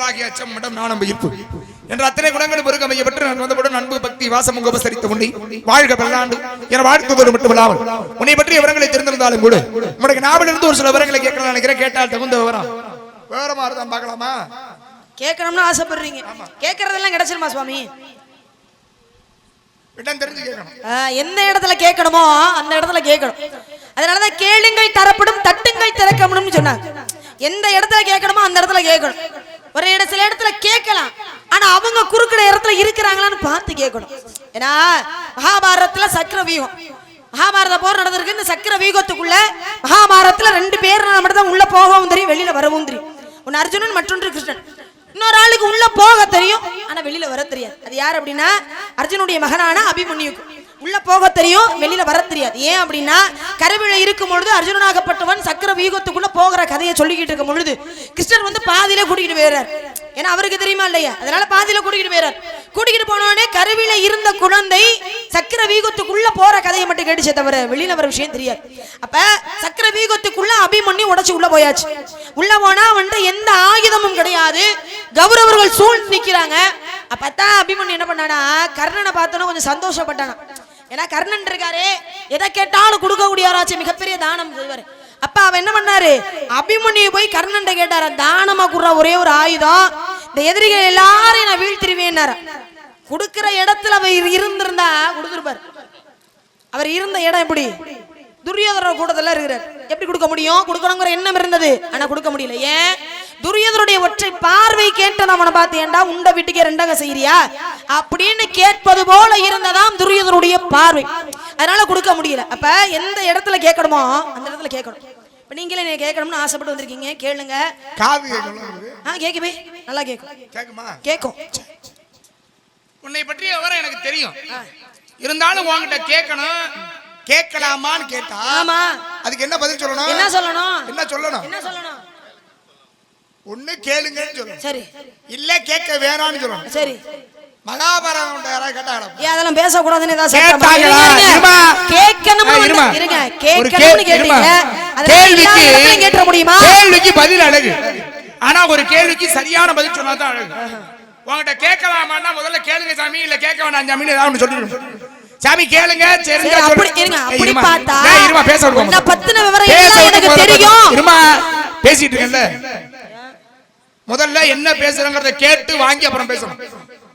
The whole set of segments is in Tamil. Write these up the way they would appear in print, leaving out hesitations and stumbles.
பராகி அச்சம் மடம் நாணம் ஈர்ப்பு என்ற அத்தனை குணங்களும் பெருகமைய பெற்று நான் வந்தவுடன் அன்பு பக்தி வாசம் உபசரித்த உன்னை வாழ்க பல்லாண்டு என வாழ்த்துவதோடு மட்டுமில்லாமல் உன்னை பற்றி விவரங்களை தெரிந்திருந்தாலும் கூட உனக்கு நாவிலிருந்து ஒரு சில விவரங்களை கேட்கலாம் நினைக்கிறேன். கேட்டால் தகுந்த விவரமா இருந்தான் பார்க்கலாமா? கேட்கணும்னு ஆசைப்படுறீங்க, கேட்கறதெல்லாம் கிடைச்சிருமா சுவாமி? எந்த இடத்துல கேட்கணுமோ அந்த இடத்துல கேட்கணும். அதனாலதான் கேளுங்கள் தரப்படும், தட்டுங்கள் திறக்கப்படும் சொன்னாங்க. எந்த இடத்துல கேட்கணுமோ அந்த இடத்துல கேட்கணும். ஒரு சில இடத்துல கேட்கலாம், ஆனா அவங்க குறுக்கிற இடத்துல இருக்கிறாங்களான்னு பார்த்து கேட்கணும். ஏன்னா மகாபாரதத்துல சக்கர வியூகம், மகாபாரத போர் நடந்திருக்கு. இந்த சக்கர வியூகத்துக்குள்ள மகாபாரதத்துல 2 பேர் மட்டும் தான் உள்ள போகவும் தெரியும், வெளியில வரவும் தெரியும். ஒன்னு அர்ஜுனன், மற்றொன்று கிருஷ்ணன். இன்னொரு ஆளுக்கு உள்ள போக தெரியும், ஆனா வெளியில வர தெரியாது. அது யார் அப்படின்னா அர்ஜுனுடைய மகனான அபிமன்யுக்கு உள்ள போக தெரியும், வெளியில வர தெரியாது. ஏன் அப்படின்னா கருவில இருக்கும் பொழுது அர்ஜுனனாகப்பட்டவன் சக்கர வியூகத்துக்குள்ள போகிற கதையை சொல்லிக்கிட்டு இருக்கும் பொழுது கிருஷ்ணன் வந்து பாதியில கூட்டிகிட்டு போயிறார். ஏன்னா அவருக்கு தெரியுமா இல்லையா, அதனால பாதியில கூட்டிகிட்டு போயிறார். கூட்டிகிட்டு போனோடனே கருவில இருந்த குழந்தை சக்கர வீகத்துக்குள்ள போற கதையை மட்டும் கேட்டுச்சே தவிர வெளியில வர விஷயம் தெரியாது. அப்ப சக்கர வீகத்துக்குள்ள அபிமன்யு உடைச்சு உள்ள போயாச்சு. உள்ள போனா வந்து எந்த ஆயுதமும் கிடையாது, கௌரவர்கள் சூழ்ந்து நிக்கிறாங்க. அப்பதான் அபிமன்யு என்ன பண்ணானா, கர்ணனை பார்த்தோன்னா கொஞ்சம் சந்தோஷப்பட்டானா. ஏன்னா கர்ணன் இருக்காரு, எதை கேட்டாலும் கொடுக்கக்கூடியவராச்சு, மிகப்பெரிய தானம் செய்வாரு. அப்ப அவன் என்ன பண்ணாரு, அபிமன்யு போய் கர்ணன் கேட்டார, தானமா குடுற ஒரே ஒரு ஆயுதம், இந்த எதிரிகள் எல்லாரையும் நான் வீழ்த்திருவேன். கொடுக்கிற இடத்துல அவர் இருந்திருந்தா கொடுத்துருப்பார். அவர் இருந்த இடம் எப்படி, துரியோதன கூட்டத்துல இருக்கிறார். எப்படி கொடுக்க முடியும்? கொடுக்கணுங்கிற எண்ணம் இருந்தது, ஆனா கொடுக்க முடியல. ஏன்? துரியோதனுடைய ஒற்றை பார்வை கேட்டது. அவனை பார்த்து, ஏண்டா உண்ட வீட்டுக்கே 2 செய்யறியா அப்படின்னு கேட்பது போல இருந்ததாம் துரியோதனுடைய பார்வை. அதனால கொடுக்க முடியல. அப்ப எந்த இடத்துல கேட்கணுமோ அந்த இடத்துல கேட்கணும். இப்ப நீங்களே நீங்க கேட்கணும்னு ஆசைப்பட்டு வந்திருக்கீங்க, கேளுங்க. காது கேட்கணும். கேக்குமே, நல்லா கேட்கும். கேக்குமா? கேட்கும். உன்னை பற்றிய விவரம் எனக்கு தெரியும், இருந்தாலும் உன்கிட்ட கேட்கணும். கேட்கலாமான்னு கேட்டா ஆமா, அதுக்கு என்ன பதில் சொல்லணும்? என்ன சொல்லணும்? என்ன சொல்லணும்? என்ன சொல்லணும்? ஒண்ணு கேளுங்கன்னு சொல்லணும், சரி. இல்ல கேட்க வேணாம்னு சொல்லணும், சரி. மகாபாரதம் யாராவது கேட்டாங்க, அதெல்லாம் பேசக்கூடாதுன்னு கேட்ட முடியுமா? கேள்விக்கு பதில் அழகு, ஆனா ஒரு கேள்விக்கு சரியான பதில் சொன்னாதான் அழகு. உங்ககிட்ட கேட்கலாமான்னா முதல்ல கேளுங்க சாமி, இல்ல கேட்க வேண்டாம் சாமி ஏதாவது சொல்லிடும். சாமி கேளுங்க, அப்படி பார்த்தா பேச விடுங்க. பத்தின விவரம் எனக்கு தெரியும். இருமா, பேசிட்டு இருக்கேன்ல, முதல்ல என்ன பேசுறங்கறத கேட்டு வாங்கி அப்புறம் பேசணும்,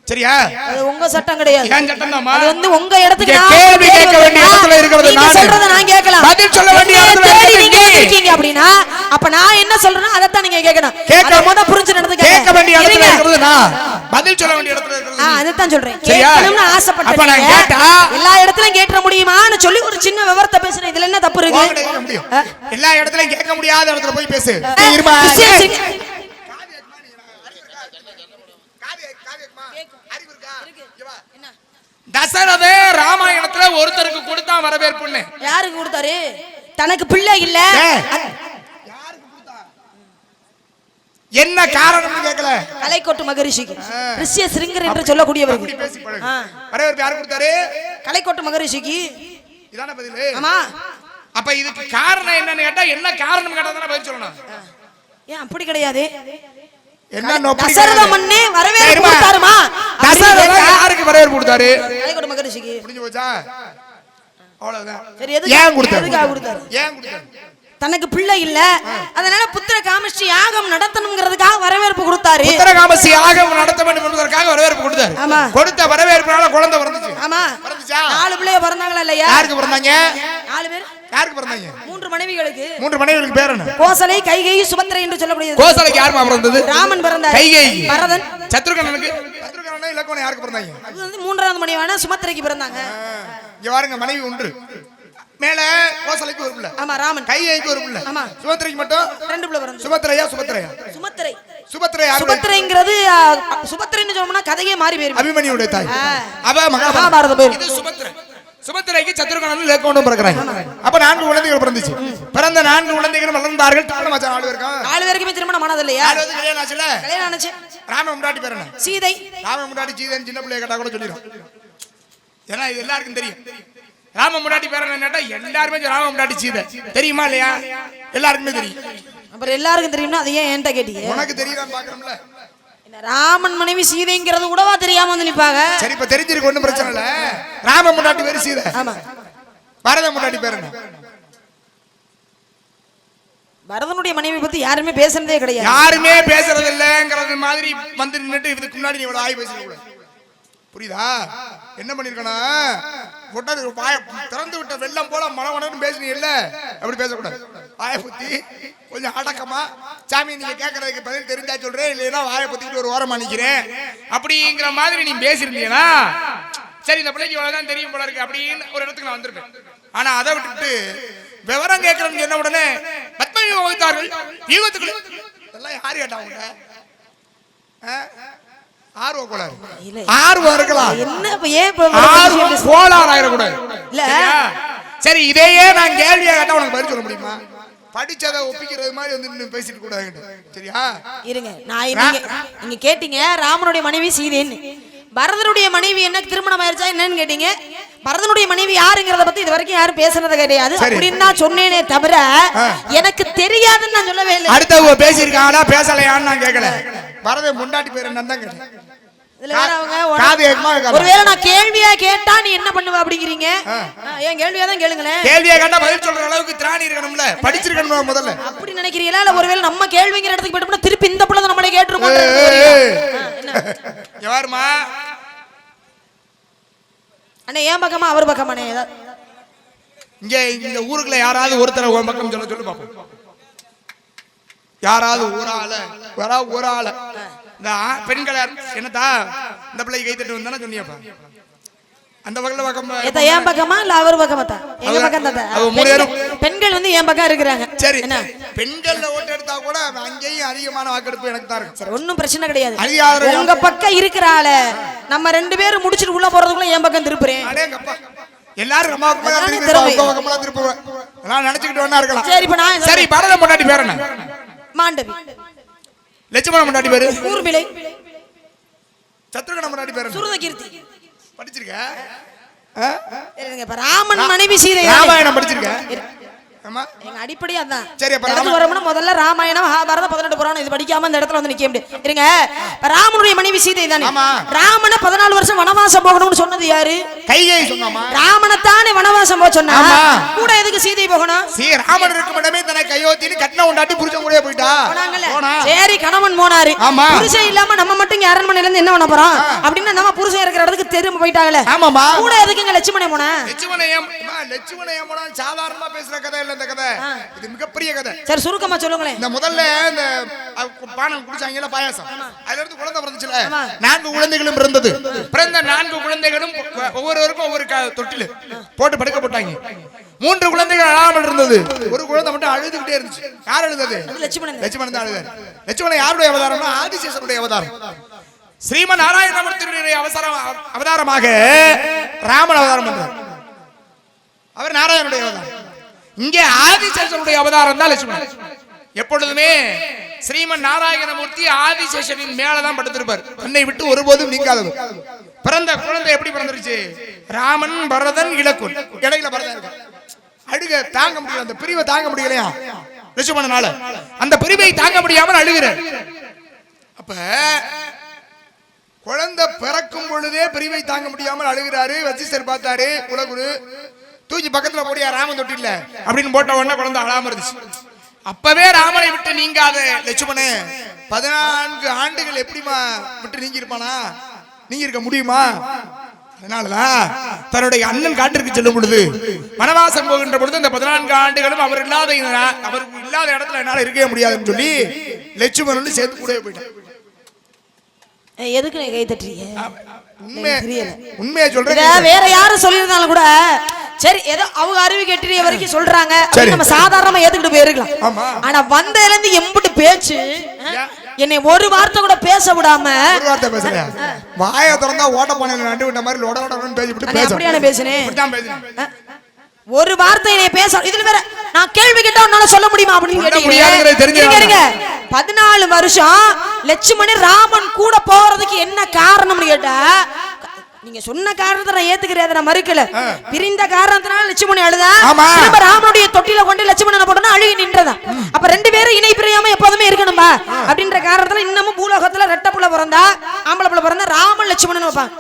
சரியா? அது உங்க சட்டம் கிடையாது, என் சட்டம் தான். அது வந்து உங்க இடத்துக்கு கேள்வி கேட்க வேண்டிய இடத்துல இருக்கிறது நான் சொல்றத நான் கேட்கலாம், பதில் சொல்ல வேண்டிய இடத்துல நீங்க இருக்கீங்க அப்படினா அப்ப நான் என்ன சொல்றேனோ அத தான் நீங்க கேட்கணும். அத முத புரிஞ்சு நடந்துக்க. கேட்க வேண்டிய இடத்துல இருக்கிறது நான், பதில் சொல்ல வேண்டிய இடத்துல இருக்கிறது அத தான் சொல்றேன். கேட்கணும்னு ஆசைப்பட்டீங்க, அப்ப நான் கேட்டா எல்லா இடத்துலயும் கேட்ற முடியுமான்னு சொல்லி ஒரு சின்ன விவரத்தை பேசுறேன். இதுல என்ன தப்பு இருக்கு? எல்லா இடத்துலயும் கேட்க முடியாத இடத்துல போய் பேசு. தசரத ராமாயணத்துல ஒருத்தருக்கு கொடுத்தா வரவேற்புன்னு. யாருக்கு கொடுத்தாரு? தனக்கு பிள்ளை இல்ல, யாருக்கு கொடுத்தா? என்ன காரணம்னு கேட்கல. கலைக்கோட்டு மகரிஷிக்கு, ரிஷ்ய சிருங்கர் என்று சொல்லக்கூடியவருக்கு வரவேற்பு யாருக்கு கொடுத்தாரு? கலைக்கோட்டு மகரிஷிக்கு. இதான பதில்? ஆமா. அப்ப இதுக்கு காரணம் என்னன்னு கேட்டா, என்ன காரணம் கேட்டா தான பதில் சொல்லணும். ஏன் அப்படி கிடையாது? தசரத மன்னே வரவேற்பு கொடுத்தாருமா? தசரத யாருக்கு வரவேற்பு கொடுத்தாரு? கலைக்கோட்டு மகரிஷிக்கு. புரிஞ்சு போச்சா? அவ்வளவுதான். சரி, எதுக்கு ஏன் கொடுத்தாரு? ஏன் கொடுத்தாரு? தனக்கு பிள்ளை இல்ல, அதனால புத்திர காமஸ்ரீ யாகம் நடத்தணும்ங்கிறதுக்காக வரவேற்பு கொடுத்தாரு. புத்திர காமஸ்ரீ யாகம் நடத்த வேண்டும் என்பதற்காக வரவேற்பு கொடுத்தாரு. ஆமா. கொடுத்த வரவேற்புனால குழந்தை பிறந்துச்சு. ஆமா. பிறந்துச்சா? 4 பிள்ளைய பிறந்தாங்களா இல்லையா? யாருக்கு பிறந்தாங்க? 4 பேர். யாருக்கு பிறந்தாங்க? 3 மனைவிகளுக்கு. 3 மனைவிகளுக்கு பேர் என்ன? கோசலை, கைகை, சுபத்திரை என்று சொல்லக்கூடியது. கோசலைக்கு யாருமா பிறந்தது? ராமன் பிறந்தார். கைகை, பரதன், சத்ருகனனுக்கு. சத்ருகனன் இலக்குவன் யாருக்கு பிறந்தாங்க? அது வந்து 3வது மனைவியான சுமத்திரைக்கு பிறந்தாங்க. இங்க பாருங்க, மனைவி ஒன்று. மேல கோசலைக்கு ஒரு பிள்ளை. ஆமா. ராமன். கைகைக்கு ஒரு பிள்ளை. ஆமா. சுமத்திரைக்கு மட்டும் 2 பிள்ளை பிறந்தது. சுபத்திரையா? சுமத்திரை. சுபத்திரை யாரு? சுபத்திரைங்கிறது சுபத்திரைன்னு சொன்னோம்னா கதையே மாறி போயிரும். அபிமன்யுடைய தாய். அவ மகாபாரத பேர். இது சுபத்திரை. சுபத்திரைக்கு சத்ருகனனும் இலக்குவனும் பிறக்கறாங்க. அப்ப 4 குழந்தைகள் பிறந்துச்சு. பிறந்த 4 குழந்தைகளும் வளர்ந்தார்கள். தான மச்சான் 4 பேருக்கு. 4 பேருக்குமே திருமணம் ஆனது இல்லையா? 4 பேருக்கு கல்யாணம் ஆச்சுல? கல்யாணம் ஆச்சு. ராம முண்டாட்டி பேர் என்ன? சீதை. ராம முண்டாட்டி சீதைன்னு சின்ன பிள்ளைய கேட்டா கூட சொல்லிரும். ஏன்னா இது எல்லாருக்கும் தெரியும். ராம முண்டாட்டி பேர் என்ன கேட்டா எல்லாருமே ராம முண்டாட்டி சீதை தெரியுமா இல்லையா? எல்லாருக்குமே தெரியும். அப்புறம் எல்லாருக்கும் தெரியும்னா அது ஏன் என்கிட்ட கேட்டீங்க? உனக்கு தெரியுதான்னு பாக்குறோம்ல. ராமன் மனைவி சீதைங்கிறது கூடவா தெரியாம வந்து நிப்பாங்க. சரி இப்ப தெரிஞ்சிருக்கு, ஒண்ணும் பிரச்சனை இல்ல. ராம முன்னாடி பேரு சீதை, ஆமா. பரத முன்னாடி பேரு என்ன? பரதனுடைய மனைவி பத்தி யாருமே பேசுறதே கிடையாது. யாருமே பேசுறது இல்லங்கிறது மாதிரி வந்து நின்னுட்டு இதுக்கு முன்னாடி நீ இவ்வளவு ஆய் பேச கூடாது. புரியுதா? என்ன பண்ணிருக்கனா, திறந்து விட்ட வெள்ளம் போல மனவனன்னு பேசுனீங்க இல்ல, அப்படி பேசக்கூடாது. வாயை புத்தி கொஞ்சம் அடக்கமா, சாமி நீங்க கேட்கறதுக்கு பதில் தெரிஞ்சா சொல்றேன், இல்லைன்னா வாயை புத்திட்டு ஒரு ஓரமா நிக்கிறேன் அப்படிங்கிற மாதிரி நீ பேசிருந்தீங்கன்னா சரி இந்த பிள்ளைக்கு இவ்வளவுதான் தெரியும் போல இருக்கு அப்படின்னு ஒரு இடத்துக்கு நான் வந்திருப்பேன். ஆனா அதை விட்டுட்டு விவரம் கேட்கறேன்னு சொன்ன உடனே பத்ம வகுத்தார்கள் ஈவத்துக்குள்ள இதெல்லாம் யாரு கேட்டாங்க? ஆர்வம் கோளாறு, ஆர்வம் இருக்கலாம், ஆர்வம் கோளாறு ஆயிடக்கூடாது. சரி இதையே நான் கேள்வியா கேட்டா உனக்கு பதில் சொல்ல முடியுமா? படிச்சதை ஒப்பிக்கிறது மாதிரி வந்து பேசிட்டு கூடாது. சரியா? இருங்க, நான் நீங்க கேட்டீங்க ராமனுடைய மனைவி சீதைன்னு. பரதனுடைய மனைவி என்ன திருமணம் ஆயிருச்சா என்னன்னு கேட்டீங்க. பரதனுடைய மனைவி யாருங்கிறத பத்தி இது வரைக்கும் யாரும் பேசுறது கிடையாது அப்படின்னு நான் சொன்னேனே தவிர எனக்கு தெரியாதுன்னு நான் சொல்லவே இல்லை. அடுத்தவங்க பேசியிருக்காங்களா பேசலையான்னு நான் கேட்கல. பரத முண்டாட்டி பேர் என்னன்னு தான் கேட்டேன். ஒருவேளை நான் கேள்வியா கேட்டா நீ என்ன பண்ணுவ அப்படிங்கிறீங்க. ஏன் கேள்வியா தான் கேளுங்களேன். கேள்வியா கேட்டா பதில் சொல்ற அளவுக்கு திராணி இருக்கணும்ல, படிச்சிருக்கணும் முதல்ல. அப்படி நினைக்கிறீங்களா? இல்ல ஒருவேளை நம்ம கேள்விங்கிற இடத்துக்கு போயிட்டோம்னா திருப்பி இந்த புள்ள நம்மளே கேட்டுருக்கோம். யாருமா அண்ணே ஏன் பக்கமா அவர் பக்கமானே? இங்க இந்த ஊருக்குள்ள யாராவது ஒருத்தர உன் பக்கம் சொல்ல சொல்லு பாப்போம். யாராவது ஒரு ஆள இந்த பெண்கள் என்னதா இந்த பிள்ளைக்கு கை தட்டு வந்தானே சொன்னியப்பா, அந்த பக்கத்துல பக்கம் ஏன் பக்கமா இல்ல அவர் பக்கமா தான்? எங்க பக்கம் தான். பெண்கள் வந்து என் பக்கம் இருக்கிறாங்க. சரி என்ன பெண்கள்ல ஓட்டு எடுத்தா கூட அங்கேயும் அதிகமான வாக்கெடுப்பு எனக்கு தான் இருக்கு. சரி ஒன்னும் பிரச்சனை கிடையாது. உங்க பக்கம் இருக்கிறாள நம்ம ரெண்டு பேரும் முடிச்சிட்டு உள்ள போறதுக்குள்ள என் பக்கம் திருப்புறேன். அடேங்கப்பா, எல்லாரும் நம்ம பக்கமா திருப்புவேன் நான் நினைச்சுக்கிட்டு வேணா இருக்கலாம். சரி இப்ப நான் சரி பரத முன்னாடி பேர் என்ன? மாண்டவி. லட்சுமணன் முன்னாடி பேரு ஊர்மிளை. சத்ருகன முன்னாடி பேரு சுருதகீர்த்தி. படிச்சிருக்க? இப்ப ராமன் மனைவி சீதை ராமாயணம் படிச்சிருக்க? ஆமா, எங்க அடிப்படை அதான். சரி அப்ப இடத்துக்கு வரணும்னா முதல்ல ராமாயணம் மகாபாரதம் 18 புராணம் இது படிக்காம இந்த இடத்துல வந்து நிக்க முடியாது. இருங்க, ராமனுடைய மனைவி சீதை தானே. ராமனை 14 வருஷம் வனவாசம் போகணும்னு சொன்னது யாரு? கைகேயி சொன்னாமா? ராமனை தானே வனவாசம் போக சொன்னா, கூட எதுக்கு சீதை போகணும்? ராமன் இருக்கும் இடமே தனக்கு கையோத்தின்னு கட்டின உண்டாட்டி புருஷன் கூட போயிட்டா. சரி கணவன் போனாரு, புருஷன் இல்லாம நம்ம மட்டும் இங்க அரண்மனையில இருந்து என்ன பண்ண போறோம் அப்படின்னு நம்ம புருஷன் இருக்கிற இடத்துக்கு திரும்ப போயிட்டாங்களே. ஆமாமா, கூட எதுக்குங்க லட்சுமணன் போனா? லட்சுமணன் போனா சாதாரணமா பேசுற கதை இல்ல இந்த கதை, இது மிகப்பெரிய கதை. சரி சுருக்கமா சொல்லுங்களேன். இந்த முதல்ல இந்த பானம் குடிச்சாங்கல பாயாசம், அதுல இருந்து குழந்தை பிறந்துச்சுல, 4 குழந்தைகளும் பிறந்தது. பிறந்த 4 குழந்தைகளும் ஒவ்வொருவருக்கும் ஒவ்வொரு தொட்டில போட்டு படுக்க போட்டாங்க. 3 குழந்தைகள் அழாமல் இருந்தது, ஒரு குழந்தை மட்டும் அழுதுகிட்டே இருந்துச்சு. யார் அழுதது? லட்சுமணன் தான் அழுதார். லட்சுமணன் யாருடைய அவதாரம்னா ஆதிசேஷனுடைய அவதாரம். ஸ்ரீமன் நாராயணமூர்த்தியுடைய அவதாரமாக ராமன் அவதாரம் பண்றார். அவர் நாராயணனுடைய அவதாரம். இங்கே ஆதிசேஷனுடைய அவதாரம் தான் லட்சுமணன். எப்பொழுதுமே ஸ்ரீமன் நாராயணமூர்த்தி ஆதிசேஷனின் மேலதான் படுத்திருப்பார், தன்னை விட்டு ஒருபோதும் நீங்காதவர். பிறந்த குழந்தை எப்படி பிறந்துருச்சு? ராமன் பரதன் இலக்குன், இடையில பரதன் இருக்கு. அழுக தாங்க முடியல, அந்த பிரிவை தாங்க முடியலையா லட்சுமணனால. அந்த பிரிவை தாங்க முடியாமல் அழுகிறார். அப்ப குழந்தை பிறக்கும் பொழுதே பிரிவை தாங்க முடியாமல் அழுகிறாரு. வசிஷ்டர் பார்த்தாரு, குலகுரு தூக்கி பக்கத்துல போடியா ராமன் தொட்டில அப்படின்னு போட்ட உடனே குழந்தை அழாம இருந்துச்சு. அப்பவே ராமனை விட்டு நீங்காத லட்சுமணே 14 ஆண்டுகள் எப்படிமா விட்டு நீங்கி இருப்பானா? நீங்க இருக்க முடியுமா? அதனாலதான் தன்னுடைய அண்ணன் காட்டிற்கு செல்லும் பொழுது, வனவாசம் போகின்ற பொழுது இந்த 14 ஆண்டுகளும் அவர் இல்லாத இடத்துல என்னால இருக்கவே முடியாதுன்னு சொல்லி லட்சுமணன் சேர்த்து கூடவே போயிட்டான். எதுக்கு கை தட்டுறீங்க? உண்மையா சொல்றேன். வேற யாரும் சொல்லியிருந்தாலும் கூட சரி, ஏதோ அவங்க அறிவு கேட்டு வரைக்கும் சொல்றாங்க, நம்ம சாதாரணமா ஏத்துக்கிட்டு போயிருக்கலாம். ஆனா வந்ததுல இருந்து எம்புட்டு பேச்சு, என்னை ஒரு வார்த்தை கூட பேச விடாம. ஒரு வார்த்தை பேசலையா? வாய திறந்தா ஓட்ட பானையில நண்டு விட்ட மாதிரி லொட லொடன்னு பேசிட்டு பேச. அப்படியே பேசுனேன். ஒரு வார்த்தை என்னை பேச, இதுல வேற நான் கேள்வி கேட்டா உன்னால சொல்ல முடியுமா அப்படின்னு கேட்டீங்க. 14 வருஷம் லட்சுமணன் ராமன் கூட போறதுக்கு என்ன காரணம்னு கேட்டா, நீங்க சொன்ன காரணத்தை நான் ஏத்துக்கிறேன், அதை நான் மறுக்கல. பிரிந்த காரணத்தினால லட்சுமணி அழுதா, ஆமா. திரும்ப ராமனுடைய தொட்டில கொண்டு லட்சுமணனை போட்டோம்னா அழுகி நின்றதா. அப்ப ரெண்டு பேரும் இணை பிரியாம எப்போதுமே இருக்கணும்பா அப்படின்ற காரணத்துல இன்னமும் பூலோகத்துல ரெட்ட புள்ள பிறந்தா, ஆம்பளை புள்ள பிறந்தா ராமன் லட்சுமணன் வைப்பாங்க.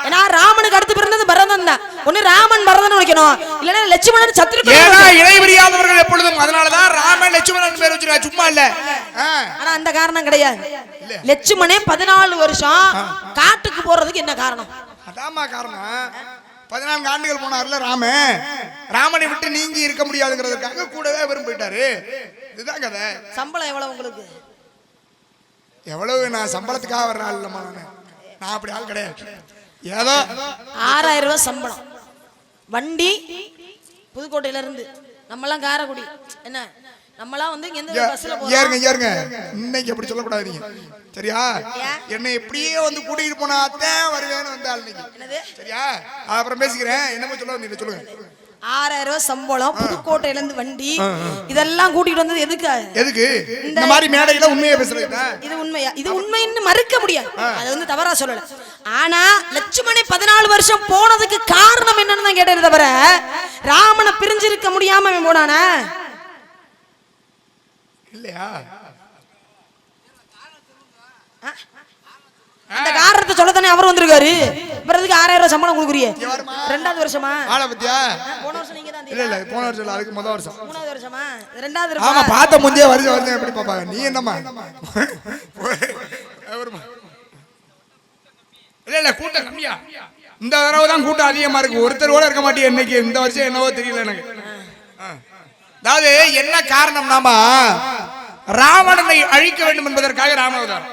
ஏன்னா ராமனுக்கு அடுத்து பிறந்தது பரதன் தான். ஒண்ணு ராமன் பரதன் வைக்கணும், இல்லன்னா லட்சுமணன் சத்ருகன். ஏன்னா இணை பிரியாதவர்கள் எப்பொழுதும், அதனாலதான் ராமன் லட்சுமணன் பேர் வச்சிருக்கா, சும்மா இல்ல. ஆனா அந்த காரணம் கிடையாது. லட்சுமணே 14 வருஷம் காட்டுக்கு போறதுக்கு என்ன காரணம்? அதாம்மா காரணம். 14 ஆண்டுகள் போனார்ல ராமனை விட்டு நீங்கி இருக்க முடியாதுங்கிறதுக்காக கூடவே அவரும் போயிட்டாரு. இதுதான் கதை. சம்பளம் எவ்வளவு உங்களுக்கு? எவ்வளவு? நான் சம்பளத்துக்காக வர்ற ஆள் இல்லம்மா. நான் அப்படி ஆள் கிடையாது. ஏதோ 6000 ரூபாய் சம்பளம். வண்டி புதுக்கோட்டையில இருந்து, நம்மலாம் காரைக்குடி, என்ன நம்மலாம் வந்து இங்க இருந்து பஸ்ல போறோம். ஏறுங்க இன்னைக்கு அப்படி சொல்லக்கூடாது நீங்க, சரியா? என்னை எப்படியே வந்து கூட்டிட்டு போனா தான் வருவேன்னு வந்தாள் இன்னைக்கு, சரியா? அப்புறம் பேசிக்கிறேன். என்னமோ சொல்ல நீங்க சொல்லுங்க. 6000 ரூபாய் சம்பளம், புதுக்கோட்டையில இருந்து வண்டி, இதெல்லாம் கூட்டிட்டு வந்தது எதுக்கு? இந்த மாதிரி மேடையில உண்மையை பேசுறதுக்கு. இது உண்மையா? இது உண்மைன்னு மறுக்க முடியாது, அது வந்து தவறா சொல்லல. ஆனா லட்சுமணி 14 வருஷம் போனதுக்கு காரணம் என்னன்னு தான் கேட்டேன் தவிர ராமனை பிரிஞ்சிருக்க முடியாம போனானா இல்லையா? அந்த காரணத்தை சொல்லத்தானே அவர் வந்திருக்காரு. பிறகு 6000 ரூபாய் சம்பளம் கொடுக்குறீங்க. 2வது வருஷமா? ஆளை பத்தியா? போன வருஷம் நீங்க தான். இல்ல போன வருஷம் இல்ல, அதுக்கு முதல் வருஷம். 3வது வருஷமா? 2வது வருஷம். ஆமா, பார்த்த முந்தைய வருஷம் எப்படி பாப்பாங்க? நீ என்னம்மா? இல்ல கூட்டம் கம்மியா, இந்த தடவை தான் கூட்டம் அதிகமா இருக்கு. ஒருத்தர் கூட இருக்க மாட்டேன் இன்னைக்கு. இந்த வருஷம் என்னவோ தெரியல எனக்கு. அதாவது என்ன காரணம்னாமா, ராவணனை அழிக்க வேண்டும் என்பதற்காக ராமாவதாரம்,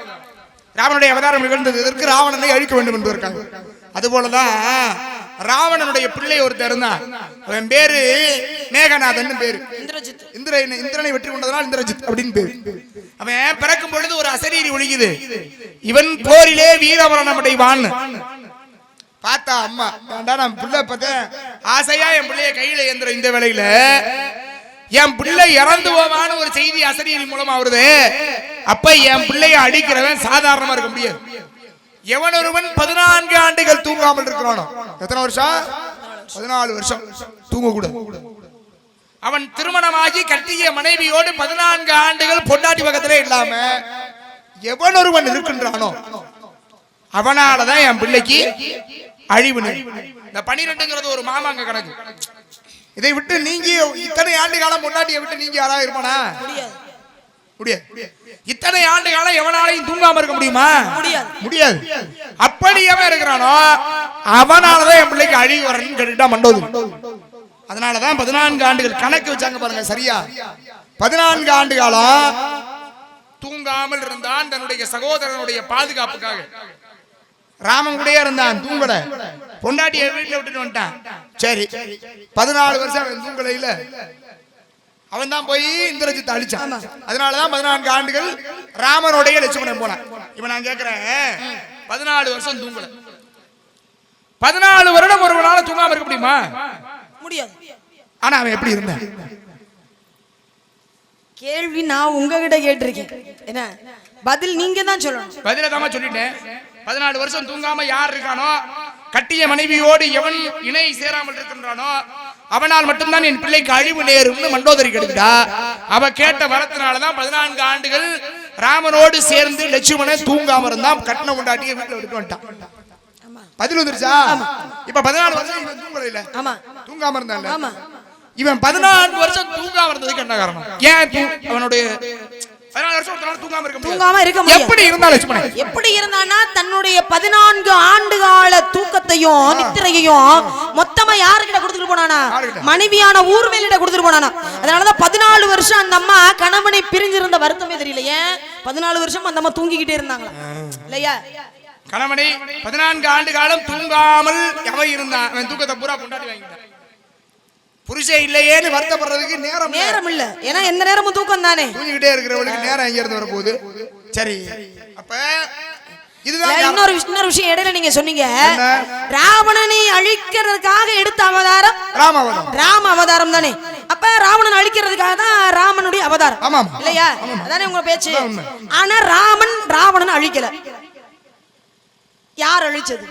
ராவனுடைய அவதாரம் நிகழ்ந்தது எதற்கு? ராவணனை அழிக்க வேண்டும் என்பதற்காக. அதுபோலதான் ராவணனுடைய பிள்ளை ஒருத்தர் இருந்தான். அவன் பேரு மேகநாதன் பேரு. இந்திரனை வெற்றி கொண்டதனால் இந்திரஜித் அப்படின்னு பேரு. அவன் பிறக்கும் பொழுது ஒரு அசரீரி ஒழிக்குது, இவன் போரிலே வீரமரணம் அடைவான். பார்த்தா அம்மா, நான் பிள்ளை பார்த்தேன், ஆசையா என் பிள்ளைய கையில ஏந்திர இந்த வேளையில என் பிள்ளை இறந்து போவான்னு ஒரு செய்தி அசரீரி மூலமா வருது. அப்ப என் பிள்ளைய அடிக்கிறவன் சாதாரணமா இருக்க முடியாது. எவன் ஒருவன் 14 ஆண்டுகள் தூங்காமல் இருக்கிறானோ, எத்தனை வருஷம்? 14 வருஷம் தூங்க கூட. அவன் திருமணமாகி கட்டிய மனைவியோடு 14 ஆண்டுகள் பொண்டாட்டி பக்கத்திலே இல்லாம எவன் ஒருவன் இருக்கின்றானோ அவனாலதான் என் பிள்ளைக்கு அழிவு. இந்த 12ங்கிறது ஒரு மாமாங்க கணக்கு. இதை விட்டு நீங்க இத்தனை ஆண்டு காலம் பொண்டாட்டியை விட்டு நீங்க யாராவது இருப்பானா? முடியாது. இத்தனை ஆண்டு காலம் எவனாலையும் தூங்காம இருக்க முடியுமா? முடியாது. அப்படி எவன் இருக்கிறானோ அவனாலதான் என் பிள்ளைக்கு அழிவு வரணும்னு கேட்டுட்டா மண்டோது. அதனாலதான் 14 ஆண்டுகள் கணக்கு வச்சாங்க பாருங்க, சரியா? 14 ஆண்டு காலம் தூங்காமல் இருந்தான் தன்னுடைய சகோதரனுடைய பாதுகாப்புக்காக. ராமன் கூட இருந்தான், தூங்கல. பொண்டாட்டியை வீட்டுல விட்டுட்டு வந்துட்டான். சரி, 14 வருஷம் அவன் தூங்கல. இல்ல, அவன் தான் போய் இந்திரஜித்தை அழிச்சான். அதனாலதான் 14 ஆண்டுகள் ராமனுடைய லட்சுமணன் போனான். இப்ப நான் கேட்கிறேன், 14 வருஷம் தூங்கல, 14 வருடம் ஒருவனால தூங்காம இருக்க முடியுமா? முடியாது. ஆனா அவன் எப்படி இருந்தான்? கேள்வி நான் உங்ககிட்ட கேட்டிருக்கேன், என்ன பதில் நீங்க தான் சொல்லணும். பதில தாமா சொல்லிட்டேன். 14 வருஷம் தூங்காம யார் இருக்கானோ, கட்டிய மனைவியோடு எவன் இணை சேராமல் இருக்கின்றானோ அவனால் மட்டும்தான் என் பிள்ளைக்கு அழிவு நேரும்னு மண்டோதரி கெடுத்துட்டா. அவ கேட்ட வரத்தினாலதான் 14 ஆண்டுகள் ராமனோடு சேர்ந்து லட்சுமணன் தூங்காம இருந்தான். கட்டின கொண்டாட்டிய வீட்டுல விட்டு வந்துட்டான். பதில் வந்துருச்சா? இப்ப 14 வருஷம் இவன் தூங்கல. இல்ல, தூங்காம இருந்தான். இவன் 14 வருஷம் தூங்காம இருந்ததுக்கு என்ன காரணம்? ஏன் அவனுடைய 14 வருஷம் தூங்காம இருக்க முடியாது? எப்படி இருந்தா லட்சுமணன்? எப்படி இருந்தானா தன்னுடைய 14 ஆண்டு கால தூக்கத்தையும் நித்திரையையும் மொத்தமா யாருக்கிட்ட கொடுத்துட்டு போனானா? மனைவியான ஊர்வேலிட்ட கொடுத்துட்டு போனானா. அதனாலதான் 14 வருஷம் அந்த அம்மா கணவனை பிரிஞ்சிருந்த வருத்தமே தெரியல. ஏன் 14 வருஷம் அந்த அம்மா தூங்கிக்கிட்டே இருந்தாங்களா? இல்லையா? கணவனை 14 ஆண்டு காலம் தூங்காமல் அவன் இருந்தான். அவன் தூக்கத்தை பூரா கொண்டாடி வாங்கிட்டான். புருஷே இல்லையேன்னு வருத்தப்படுறதுக்கு நேரம் இல்ல. ஏன்னா எந்த நேரமும் தூக்கம் தானே. தூங்கிட்டே இருக்கிறவளுக்கு நேரம் எங்க இருந்து வரப்போகுது? சரி, அப்ப இதுதான் இன்னொரு விஷயம் இடையில நீங்க சொன்னீங்க, ராவணனை அழிக்கிறதுக்காக எடுத்த அவதாரம் ராம அவதாரம் தானே. அப்ப ராவணன் அழிக்கிறதுக்காக தான் ராமனுடைய அவதாரம் இல்லையா? அதானே உங்க பேச்சு. ஆனா ராவணன் அழிக்கல. யார் அழிச்சது?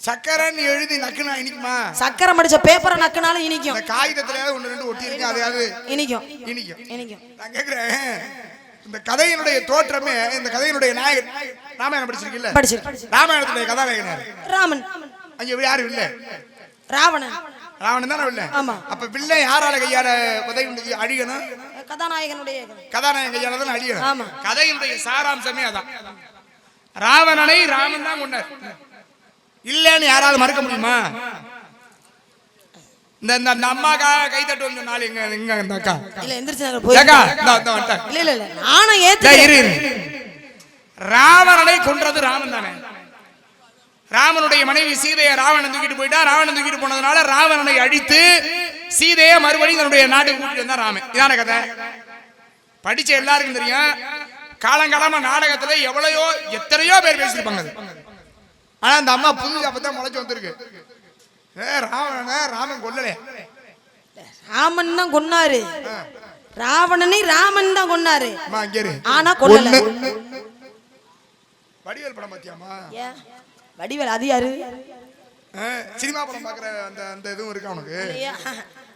சக்கரைன்னு எழுதி நக்குனா இனிக்குமா? சக்கரை மடிச்ச பேப்பரை நக்குனாலும் இனிக்கும். இந்த காகிதத்திலேயாவது ஒன்று ரெண்டு ஒட்டி இருக்கு, அதையாவது இனிக்கும். இனிக்கும். இனிக்கும். நான் கேட்கிறேன், இந்த கதையினுடைய தோற்றமே, இந்த கதையினுடைய நாயகன் ராமாயணம் படிச்சிருக்கீல்ல? படிச்சிருக்கேன். ராமாயணத்துடைய கதாநாயகன் ராமன். அங்க யாரும் இல்ல, ராவணன். ராவணன் தானே இல்ல? ஆமா. அப்ப பிள்ளை யாரால கையால உதவி அழியணும்? கதாநாயகனுடைய கதாநாயகன் கையால தான் அழியணும். ஆமா. கதையினுடைய சாராம்சமே அதான். ராவணனை ராமன் தான் கொண்டார். இல்லன்னு யாராவது மறுக்க முடியுமா? இந்த அம்மா கை தட்டு வந்து நாள் எங்க இந்த அக்கா இல்ல எந்திரிச்சு போய் அக்கா இல்ல இல்ல இல்ல நானும் ஏத்துறேன். ராவணனை கொன்றது ராமன் தானே. ராமனுடைய மனைவி சீதையை ராவணன் தூக்கிட்டு போயிட்டா. ராவணன் தூக்கிட்டு போனதுனால ராவணனை அழித்து சீதையை மறுபடியும் தன்னுடைய நாட்டுக்கு கூட்டிட்டு வந்தா ராமன். இதான கதை. படிச்ச எல்லாருக்கும் தெரியும். காலங்காலமா நாடகத்துல எத்தனையோ பேர் பேசியிருப்பாங்க. ஆனா அந்த அம்மா புதுசு அப்பதான் முளைச்சு வந்திருக்கு. ராமன் கொல்லலே, ராமன் தான் கொன்னாரு. ராவணனை ராமன் தான் கொன்னாரு. ஆனா கொல்லல. வடிவேல் படம் பாத்தியாமா? வடிவேல் அது யாரு? சினிமா படம் பாக்குற அந்த அந்த இதுவும் இருக்கு அவனுக்கு.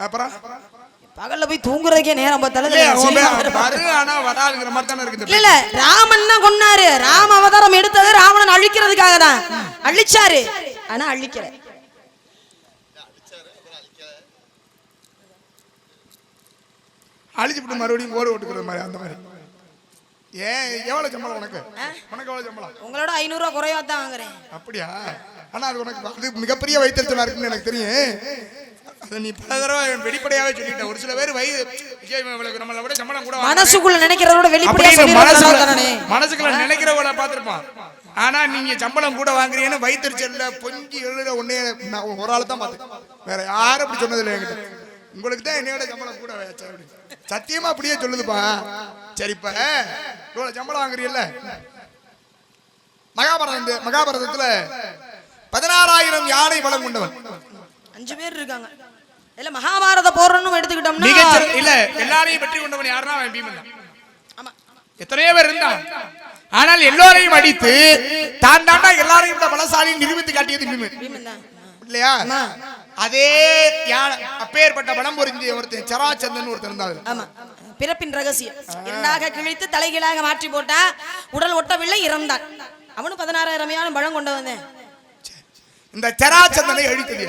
அப்புறம் பகல்ல போய் தூங்குறதுக்கே நேரம் பார்த்தாலும் ஆனா வராதுங்கிற மாதிரி தானே இருக்குது. இல்ல ராமன் தான் கொன்னாரு. ராம அவதாரம் எடுத்தது ராவணன் அழிக்கிறதுக்காக தான். அழிச்சாரு ஆனா அழிக்கல. அழிச்சுட்டு மறுபடியும் ஓடு ஓட்டுக்கிறது மாதிரி அந்த மாதிரி. ஏன் எவ்வளவு சம்பளம் உனக்கு? உனக்கு எவ்வளவு சம்பளம்? உங்களோட 500 ரூபாய் குறைவா தான் வாங்குறேன். அப்படியா? ஆனா அது உனக்கு அது மிகப்பெரிய வைத்தறிச்சலா இருக்குன்னு எனக்கு தெரியும். அதை நீ பல தடவை வெளிப்படையாவே சொல்லிட்ட. ஒரு சில பேர் நம்மளை விட சம்பளம் கூட மனசுக்குள்ள நினைக்கிறதோட வெளிப்படையா மனசுக்குள்ள நினைக்கிறவள பாத்திருப்பான். ஆனா நீங்க சம்பளம் கூட வாங்குறீங்கன்னு வைத்தறிச்சல்ல பொங்கி எழுத ஒன்னே ஒரு ஆள் தான் பாத்து, வேற யாரும் அப்படி சொன்னது இல்லை என்கிட்ட. உங்களுக்கு தான் என்னையோட சம்பளம் கூட சத்தியமா அப்படியே சொல்லுதுப்பா. சரிப்பா இவ்வளவு சம்பளம் வாங்குறீல்ல. மகாபாரதத்துல 16,000 யானை பலம் கொண்டவன் 5 பேர் இருக்காங்க. இல்ல மகாபாரத போறன்னு எடுத்துக்கிட்டோம்னா இல்ல எல்லாரையும் வெற்றி கொண்டவன் யாருன்னா பீமன் தான். ஆமா, எத்தனையோ பேர் இருந்தான். ஆனால் எல்லோரையும் அடித்து தான் தாண்டா எல்லாரையும் விட பலசாலின்னு நிரூபித்து காட்டியது பீமன் தான் இல்லையா? அதே அப்பேற்பட்ட பலம் பொருந்திய ஒருத்தன் சராச்சந்தன் ஒருத்தர் இருந்தாரு. ஆமா, பிறப்பின் ரகசியம் இரண்டாக கிழித்து தலைகீழாக மாற்றி போட்டா உடல் ஒட்டவில்லை, இறந்தான். அவனு 16,000 யானை பலம் கொண்டவன். இந்த சராச்சந்தனை அழித்தது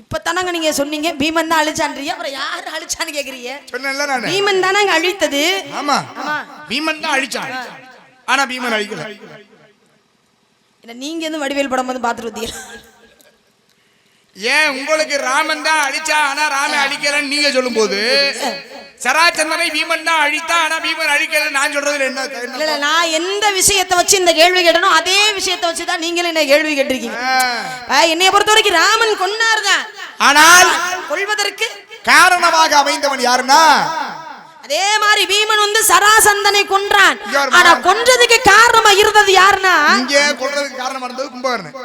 இப்ப தானங்க நீங்க சொன்னீங்க பீமன் தான் அழிச்சான்றீங்க. அப்புறம் யாரு அழிச்சான்னு கேக்குறீங்க? சொன்னேன்ல நானு. பீமன் தானங்க அழித்தது. ஆமா ஆமா, பீமன் தான் அழிச்சான். ஆனா பீமன் அழிக்கல. இல்ல நீங்க எதுவும் வடிவேல் படம் வந்து பாத்துட்டு வந்தீங்க. ஏன் உங்களுக்கு ராமன் தான் அழிச்சா ஆனா ராமன் அழிக்கலன்னு நீங்க சொல்லும் போது சராச்சந்தனை பீமன் தான் அழித்தா ஆனா பீமன் அழிக்கல நான் சொல்றதுல என்ன? இல்ல நான் எந்த விஷயத்தை வச்சு இந்த கேள்வி கேட்டனோ அதே விஷயத்தை வச்சுதான் நீங்களும் என்ன கேள்வி கேட்டிருக்கீங்க. என்னைய பொறுத்த வரைக்கும் ராமன் கொன்னார்தான். ஆனால் கொல்வதற்கு காரணமாக அமைந்தவன் யாருன்னா அதே மாதிரி பீமன் வந்து சராசந்தனை கொன்றான். ஆனா கொன்றதுக்கு காரணமா இருந்தது யாருன்னா இங்கே கொன்றதுக்கு காரணமா இருந்தது கும்பகர்ணன்.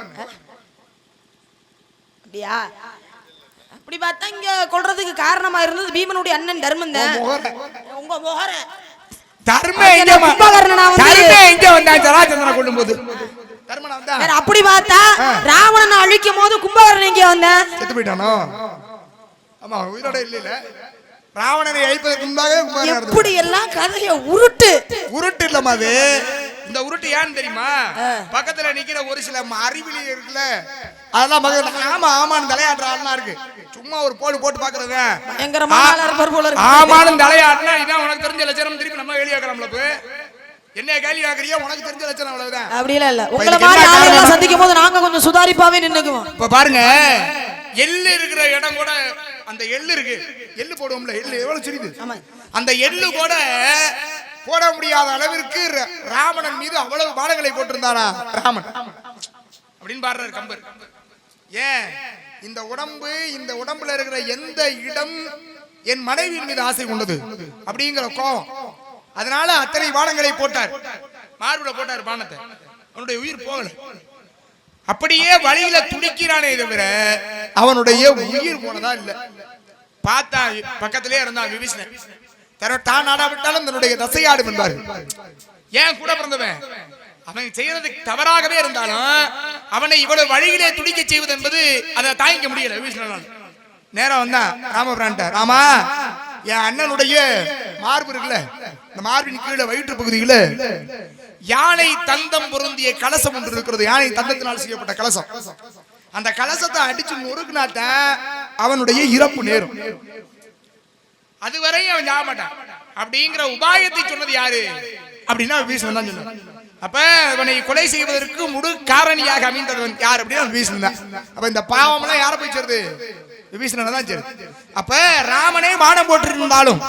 அப்படியா? அப்படி பார்த்தா இங்க கொல்றதுக்கு காரணமா இருந்தது பீமனுடைய அண்ணன் தர்மன் தான். உங்க மோகர தர்மன் எங்க கும்பகர்ணனா வந்து தர்மன் எங்க வந்தா சராசந்தனை கொல்லும்போது தர்மனா வந்தா? அப்படி பார்த்தா ராவணனை அழிக்கும் போது கும்பகர்ணன் எங்க வந்தா? செத்து போயிட்டானோ? ஆமா, உயிரோட இல்ல. ராவணனை அழிப்பதற்கு முன்பாக கும்பகர்ணன் எப்படி எல்லாம் கதைய உருட்டு இல்லமா அது. இந்த உருட்டு ஏன்னு தெரியுமா? பக்கத்துல நிக்கிற ஒரு சில அறிவிலி இருக்குல்ல, அதெல்லாம் ஆமா ஆமான்னு தலையாடுற ஆள்லாம் இருக்கு. சும்மா ஒரு போட்டு பாக்குறது ஆமான்னு தலையாடுனா இதான் உனக்கு தெரிஞ்ச லட்சணம். திருப்பி நம்ம கேள்வி கேட்கலாம்ல. என்ன கேள்வி கேட்கறியா? உனக்கு தெரிஞ்ச லட்சணம் அவ்வளவுதான். அப்படிலாம் இல்ல. உங்களை மாதிரி ஆளுங்களை சந்திக்கும் போது நாங்க கொஞ்சம் சுதாரிப்பாவே நின்னுக்குவோம். இப்ப பாருங்க, எள்ளு இருக்கிற இடம் கூட அந்த எள்ளு இருக்கு, எள்ளு போடுவோம்ல, எள்ளு எவ்வளவு சிறிது, அந்த எள்ளு கூட போட முடியாத அளவிற்கு ராவணன் மீது அவ்வளவு பாடங்களை போட்டிருந்தாரா ராமன் அப்படின்னு பாடுறாரு கம்பர். ஏன் இந்த உடம்புல இருக்கிற எந்த இடம் என் மனைவியின் மீது ஆசை கொண்டது அப்படிங்கிற கோபம், அதனால அத்தனை பானங்களை போட்டார், மார்புல போட்டார் பானத்தை. அவனுடைய உயிர் போகல, அப்படியே வழியில துடிக்கிறானே தவிர அவனுடைய உயிர் போனதா இல்ல. பார்த்தா பக்கத்திலே இருந்தான் விபீஷணன். தான் ஆடாவிட்டாலும் தன்னுடைய தசையாடும் என்பார். ஏன் கூட பிறந்தவன் அவன் செய்யறது தவறாகவே இருந்தாலும் அவனை இவ்வளவு வழியிலே துடிக்க செய்வது என்பது அதை தாங்கிக்க முடியல விபீஷணனால். நேரம் வந்தா ராமபிரான்ட்ட, ராமா என் அண்ணனுடைய மார்பு இருக்குல்ல, இந்த மார்பின் கீழே வயிற்று பகுதியில யானை தந்தம் பொருந்திய கலசம் ஒன்று இருக்கிறது. யானை தந்தத்தினால் செய்யப்பட்ட கலசம். அந்த கலசத்தை அடிச்சு நொறுக்குனாட்ட அவனுடைய இறப்பு நேரும். அதுவரை அவன் ஜாக மாட்டான் அப்படிங்கிற உபாயத்தை சொன்னது யாரு அப்படின்னா விபீஷணன் தான் சொன்னான். அப்ப அவனை கொலை செய்வதற்கு முழு காரணியாக அமைந்தவன் யார் அப்படின்னா விபீஷணன் தான். அப்ப இந்த பாவம் எல்லாம் யாரை போய் சேருது? விபீஷணன் தான் சேருது. அப்ப ராமனே பானம் போட்டிருந்தாலும்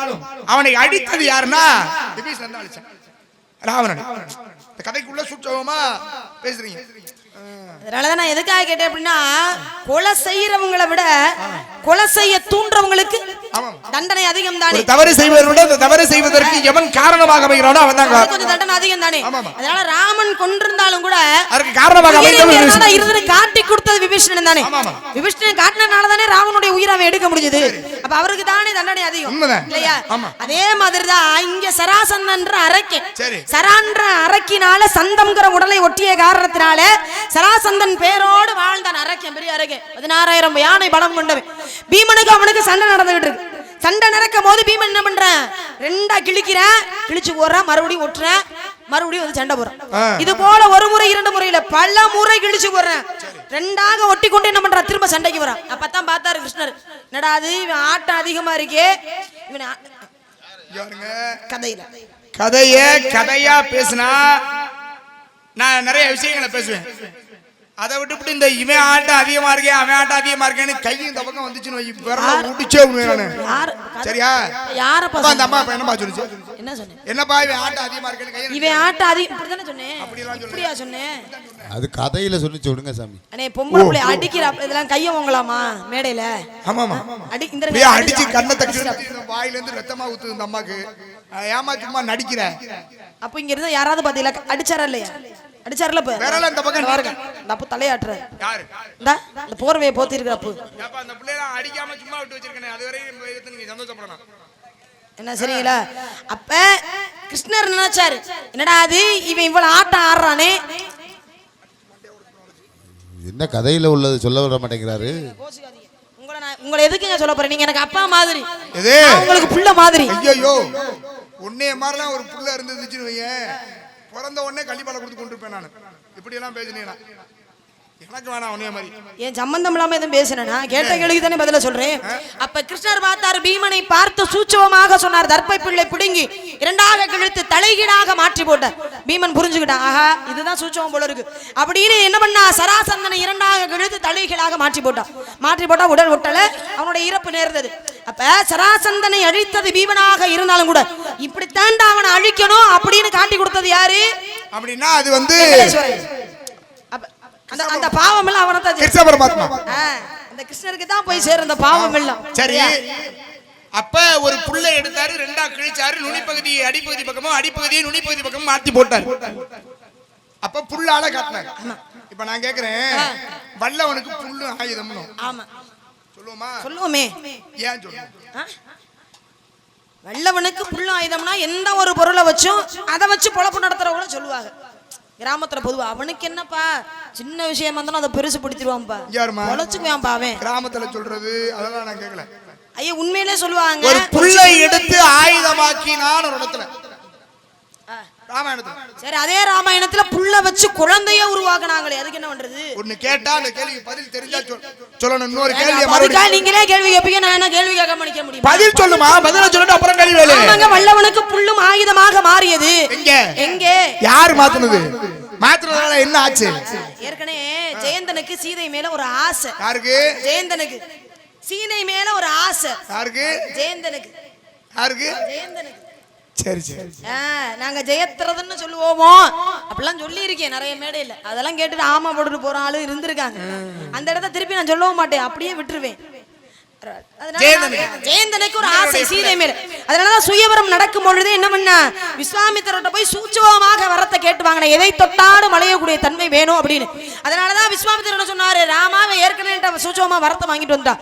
அவனை அடித்தது யாருன்னா விபீஷணன் தான் அடிச்சான், ராவணன். இந்த கதைக்குள்ள சுற்றமா பேசுறீங்க. அதனாலதான் நான் எதுக்காக கேட்டேன் அப்படின்னா, கொலை செய்யறவங்களை விட கொலை செய்ய தூண்டுறவங்களுக்கு தண்டனை அதிகம் தானே. தவறு செய்வதை விட அந்த தவறு செய்வதற்கு எவன் காரணமாக அமைகிறானோ அவன் தான் கொஞ்சம் தண்டனை அதிகம் தானே. அதனால ராமன் கொன்றிருந்தாலும் கூட அதற்கு காரணமாக இருந்து காட்டி கொடுத்தது விபீஷணன் தானே. விபீஷணன் காட்டினால தானே ராவனுடைய உயிரை அவன் எடுக்க முடிஞ்சது. அப்ப அவருக்கு தானே தண்டனை அதிகம் இல்லையா? அதே மாதிரிதான் இங்க சராசந்தன்ற அரக்கன், சரான்ற அரக்கினால சந்தம்ங்கிற உடலை ஒட்டிய காரணத்தினால சராசந்தன் பேரோடு வாழ்ந்தான் அரக்கன், பெரிய அரக்கன். 16,000 யானை பலம் கொண்டவன். பீமனுக்கு அவனுக்கு சண்டை நடந்துகிட்டு இருக்கு. சண்டை நடக்கும் போது பீமன் என்ன பண்றான்? ரெண்டா கிழிக்கிறான், கிழிச்சு போறான், மறுபடியும் ஒட்டுறான், மறுபடியும் வந்து சண்டை போறான். இது போல ஒரு முறை 2 முறையில பல முறை கிழிச்சு போறான். ரெண்டாக ஒட்டி கொண்டு என்ன பண்றான்? திரும்ப சண்டைக்கு வரான். அப்பதான் பார்த்தாரு கிருஷ்ணர், என்னடா அது இவன் ஆட்டம் அதிகமா இருக்கே, இவன் கதையில கதையா பேசினா நான் நிறைய விஷயங்களை பேசுவேன். அதை விட்டுவிட்டு இந்த இவன் ஆட்டம் அதிகமா இருக்கேன் அவன் ஆட்டம் அதிகமா இருக்கேன்னு கையும் இந்த பக்கம் வந்துச்சுன்னு சரியா? அந்த அம்மா என்னப்பா சொல்லுச்சு? என்ன சொன்னேன்? என்னப்பா இவன் ஆட்டம் அதிகமா இருக்கேன்னு இவன் ஆட்டம் அதிகம் சொன்னேன். அப்படியா சொன்னேன்? அது கதையில சொல்லி சொல்லுங்க சாமி. அண்ணே பொம்பளை புள்ளை அடிக்கிற இதெல்லாம் கைய வாங்கலாமா மேடையில? ஆமாமா அடி இந்த அடிச்சு கண்ணை தட்டி வாயில இருந்து ரத்தமா ஊத்துது இந்த அம்மாக்கு. ஏமா சும்மா நடிக்கிற? அப்ப இங்க இருந்து யாராவது பாத்தீங்களா? அடிச்சாரா இல்லையா? அடிச்சாரல இப்ப வேறல இந்த பக்கம் பாருங்க. இந்த அப்ப தலையாட்ற யாரு? இந்த போர்வையை போத்தி இருக்கிற அப்ப. ஏப்பா அந்த புள்ளைய அடிக்காம சும்மா விட்டு வச்சிருக்கனே அது வரை நீங்க சந்தோஷப்படணும். என்ன சரிங்களா? அப்ப கிருஷ்ணர் நினைச்சாரு, என்னடா அது இவன் இவ்வளவு ஆட்டம் ஆடுறானே, என்ன கதையில உள்ளது சொல்ல வர மாட்டேங்கிறாரு. உங்களை எதுக்குங்க சொல்ல போறேன்? நீங்க எனக்கு அப்பா மாதிரி, உங்களுக்கு புள்ள மாதிரி. ஐயோ உன்னைய மாதிரிலாம் ஒரு புள்ள இருந்துச்சுன்னு வையேன், பிறந்த உடனே கள்ளிப்பாலை கொடுத்து கொண்டு இருப்பேன் நான். இப்படி எல்லாம் பேசினீங்கன்னா எனக்கு வேணாம். உன்னைய மாதிரி ஏன் சம்பந்தம் இல்லாம எதுவும் பேசினா? கேட்ட கேள்வி தானே பதில சொல்றேன். அப்ப கிருஷ்ணர் பார்த்தார், பீமனை பார்த்து சூட்சமமாக சொன்னார், தர்ப்பை பிள்ளை பிடுங்கி 2ஆக கிழித்து தலைகீழாக மாற்றி போட்டார். பீமன் புரிஞ்சுக்கிட்டான், ஆஹா இதுதான் சூட்சமம் போல இருக்கு அப்படின்னு என்ன பண்ணா? சராசந்தனை 2ஆக கிழித்து தலைகீழாக மாற்றி போட்டா உடல் ஒட்டல, அவனுடைய இறப்பு நேர்ந்தது. அப்ப சராசந்தனை அழித்தது பீமனாக இருந்தாலும் கூட இப்படி தாண்டா அவனை அழிக்கணும் அப்படின்னு காட்டி கொடுத்தது யாரு அப்படின்னா அது வந்து அந்த பாவம் எல்லாம் அவனை தான் கிருஷ்ண பரமாத்மா. அந்த கிருஷ்ணருக்கு தான் போய் சேரும் அந்த பாவம் எல்லாம். சரி, அப்ப ஒரு புல்லை எடுத்தாரு, 2ஆ கிழிச்சாரு, நுனிப்பகுதி அடிப்பகுதி பக்கமும் அடிப்பகுதியை நுனிப்பகுதி பக்கமும் மாத்தி போட்டாரு. அப்ப புல்லால காட்டினாரு. இப்ப நான் கேக்குறேன், வல்லவனுக்கு புல்லு ஆயுதம்னு ஆமா சொல்லுவோமா? சொல்லுவோமே. ஏன் சொல்லுவோம்? வல்லவனுக்கு புல்லு ஆயுதம்னா எந்த ஒரு பொருளை வச்சும் அதை வச்சு பொழப்பு நடத்துறவங்கள சொல்லுவாங்க கிராமத்துல பொதுவா. அவனுக்கு என்னப்பா சின்ன விஷயமா இருந்தாலும் அதை பெருசு படுத்திடுவான்ப்பா, பொழைச்சுக்குவான்ப்பா அவன். கிராமத்துல சொல்றது அதெல்லாம் நான் கேட்கல. ஐயா உண்மையிலே சொல்லுவாங்க, ஒரு புல்லை எடுத்து ஆயுதமாக்கினான் ஒரு இடத்துல ராமாயணத்துல. சரி, அதே ராமாயணத்துல புல்ல வச்சு குழந்தைய உருவாக்குனாங்களே, அதுக்கு என்ன பண்றது? ஒன்னு கேட்டா அந்த கேள்விக்கு பதில் தெரிஞ்சா சொல்லணும். இன்னொரு கேள்வி மறுபடியும் நீங்களே கேள்வி கேப்பீங்க, நான் என்ன கேள்வி கேட்க மாட்டேங்க முடியும்? பதில் சொல்லுமா? பதில சொல்லிட்டு அப்புறம் கேள்வி வேலை. ஆமாங்க, வல்லவனுக்கு புல்லும் ஆயுதமாக மாறியது. எங்க யார் மாத்துனது? மாத்துறதால என்ன ஆச்சு? ஏற்கனவே ஜெயந்தனுக்கு சீதை மேல ஒரு ஆசை. யாருக்கு? ஜெயந்தனுக்கு. சீதை மேல ஒரு ஆசை. யாருக்கு? ஜெயந்தனுக்கு. யாருக்கு? ஜெயந்தனுக்கு. சரி சரி, நாங்க ஜெயத்ரதன்னு சொல்லுவோமோ அப்படிலாம் சொல்லி இருக்கேன் நிறைய மேடையில. அதெல்லாம் கேட்டுட்டு ஆமா போட்டுட்டு போற ஆளு இருந்திருக்காங்க. அந்த இடத்த திருப்பி நான் சொல்லவும் மாட்டேன், அப்படியே விட்டுருவேன். ஜெயந்தனுக்கு ஒரு ஆசை சீதை மேல. அதனாலதான் சுயவரம் நடக்கும் பொழுது என்ன பண்ணா, விஸ்வாமித்திரர்கிட்ட போய் சூட்சமமாக வரத்தை கேட்டு வாங்கின, எதை தொட்டாலும் மலையக்கூடிய தன்மை வேணும் அப்படின்னு. அதனாலதான் விஸ்வாமித்திரன் சொன்னாரு, ராமாவை ஏற்கனவே சூட்சமா வரத்தை வாங்கிட்டு வந்தா,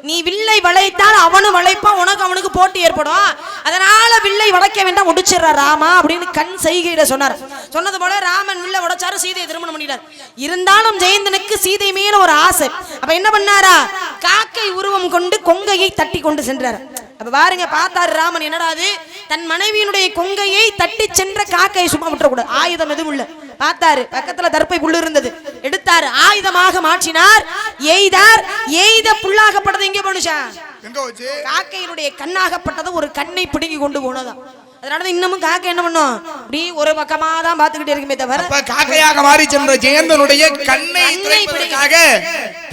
நீ வில்லை வளைத்தால் அவனும் வளைப்பான், உனக்கு அவனுக்கு போட்டி ஏற்படும், அதனால வில்லை வளைக்க வேண்டாம், முடிச்சிடறா ராமா அப்படின்னு கண் செய்கையிட சொன்னார். சொன்னது போல ராமன் வில்லை உடைச்சாரு, சீதையை திருமணம் பண்ணிட்டார். இருந்தாலும் ஜெயந்தனுக்கு சீதை மேல ஒரு ஆசை. அப்ப என்ன பண்ணாரா, காக்கை உருவம் கொண்டு கொங்கையை தட்டி கொண்டு சென்றார். அப்ப பாருங்க, பார்த்தாரு ராமன், என்னடா அது, தன் மனைவியினுடைய கொங்கையை தட்டி சென்ற காக்கையை சும்மா விட்டுறக்கூடாது, ஆயுதம் எதுவும் இல்ல. பார்த்தாரு, பக்கத்துல தர்ப்பை புல்லு இருந்தது, எடுத்தாரு, ஆயுதமாக மாற்றினார், எய்தார். எய்த புல்லாகப்பட்டது எங்க போனுச்சா, காக்கையினுடைய கண்ணாகப்பட்டது ஒரு கண்ணை பிடுங்கி கொண்டு போனதான். அதனாலதான் இன்னமும் காக்கை என்ன பண்ணும், இப்படி ஒரு பக்கமா தான் பாத்துக்கிட்டே இருக்குமே தவிர, காக்கையாக மாறி சென்ற ஜெயந்தனுடைய கண்ணை துளைப்பதற்காக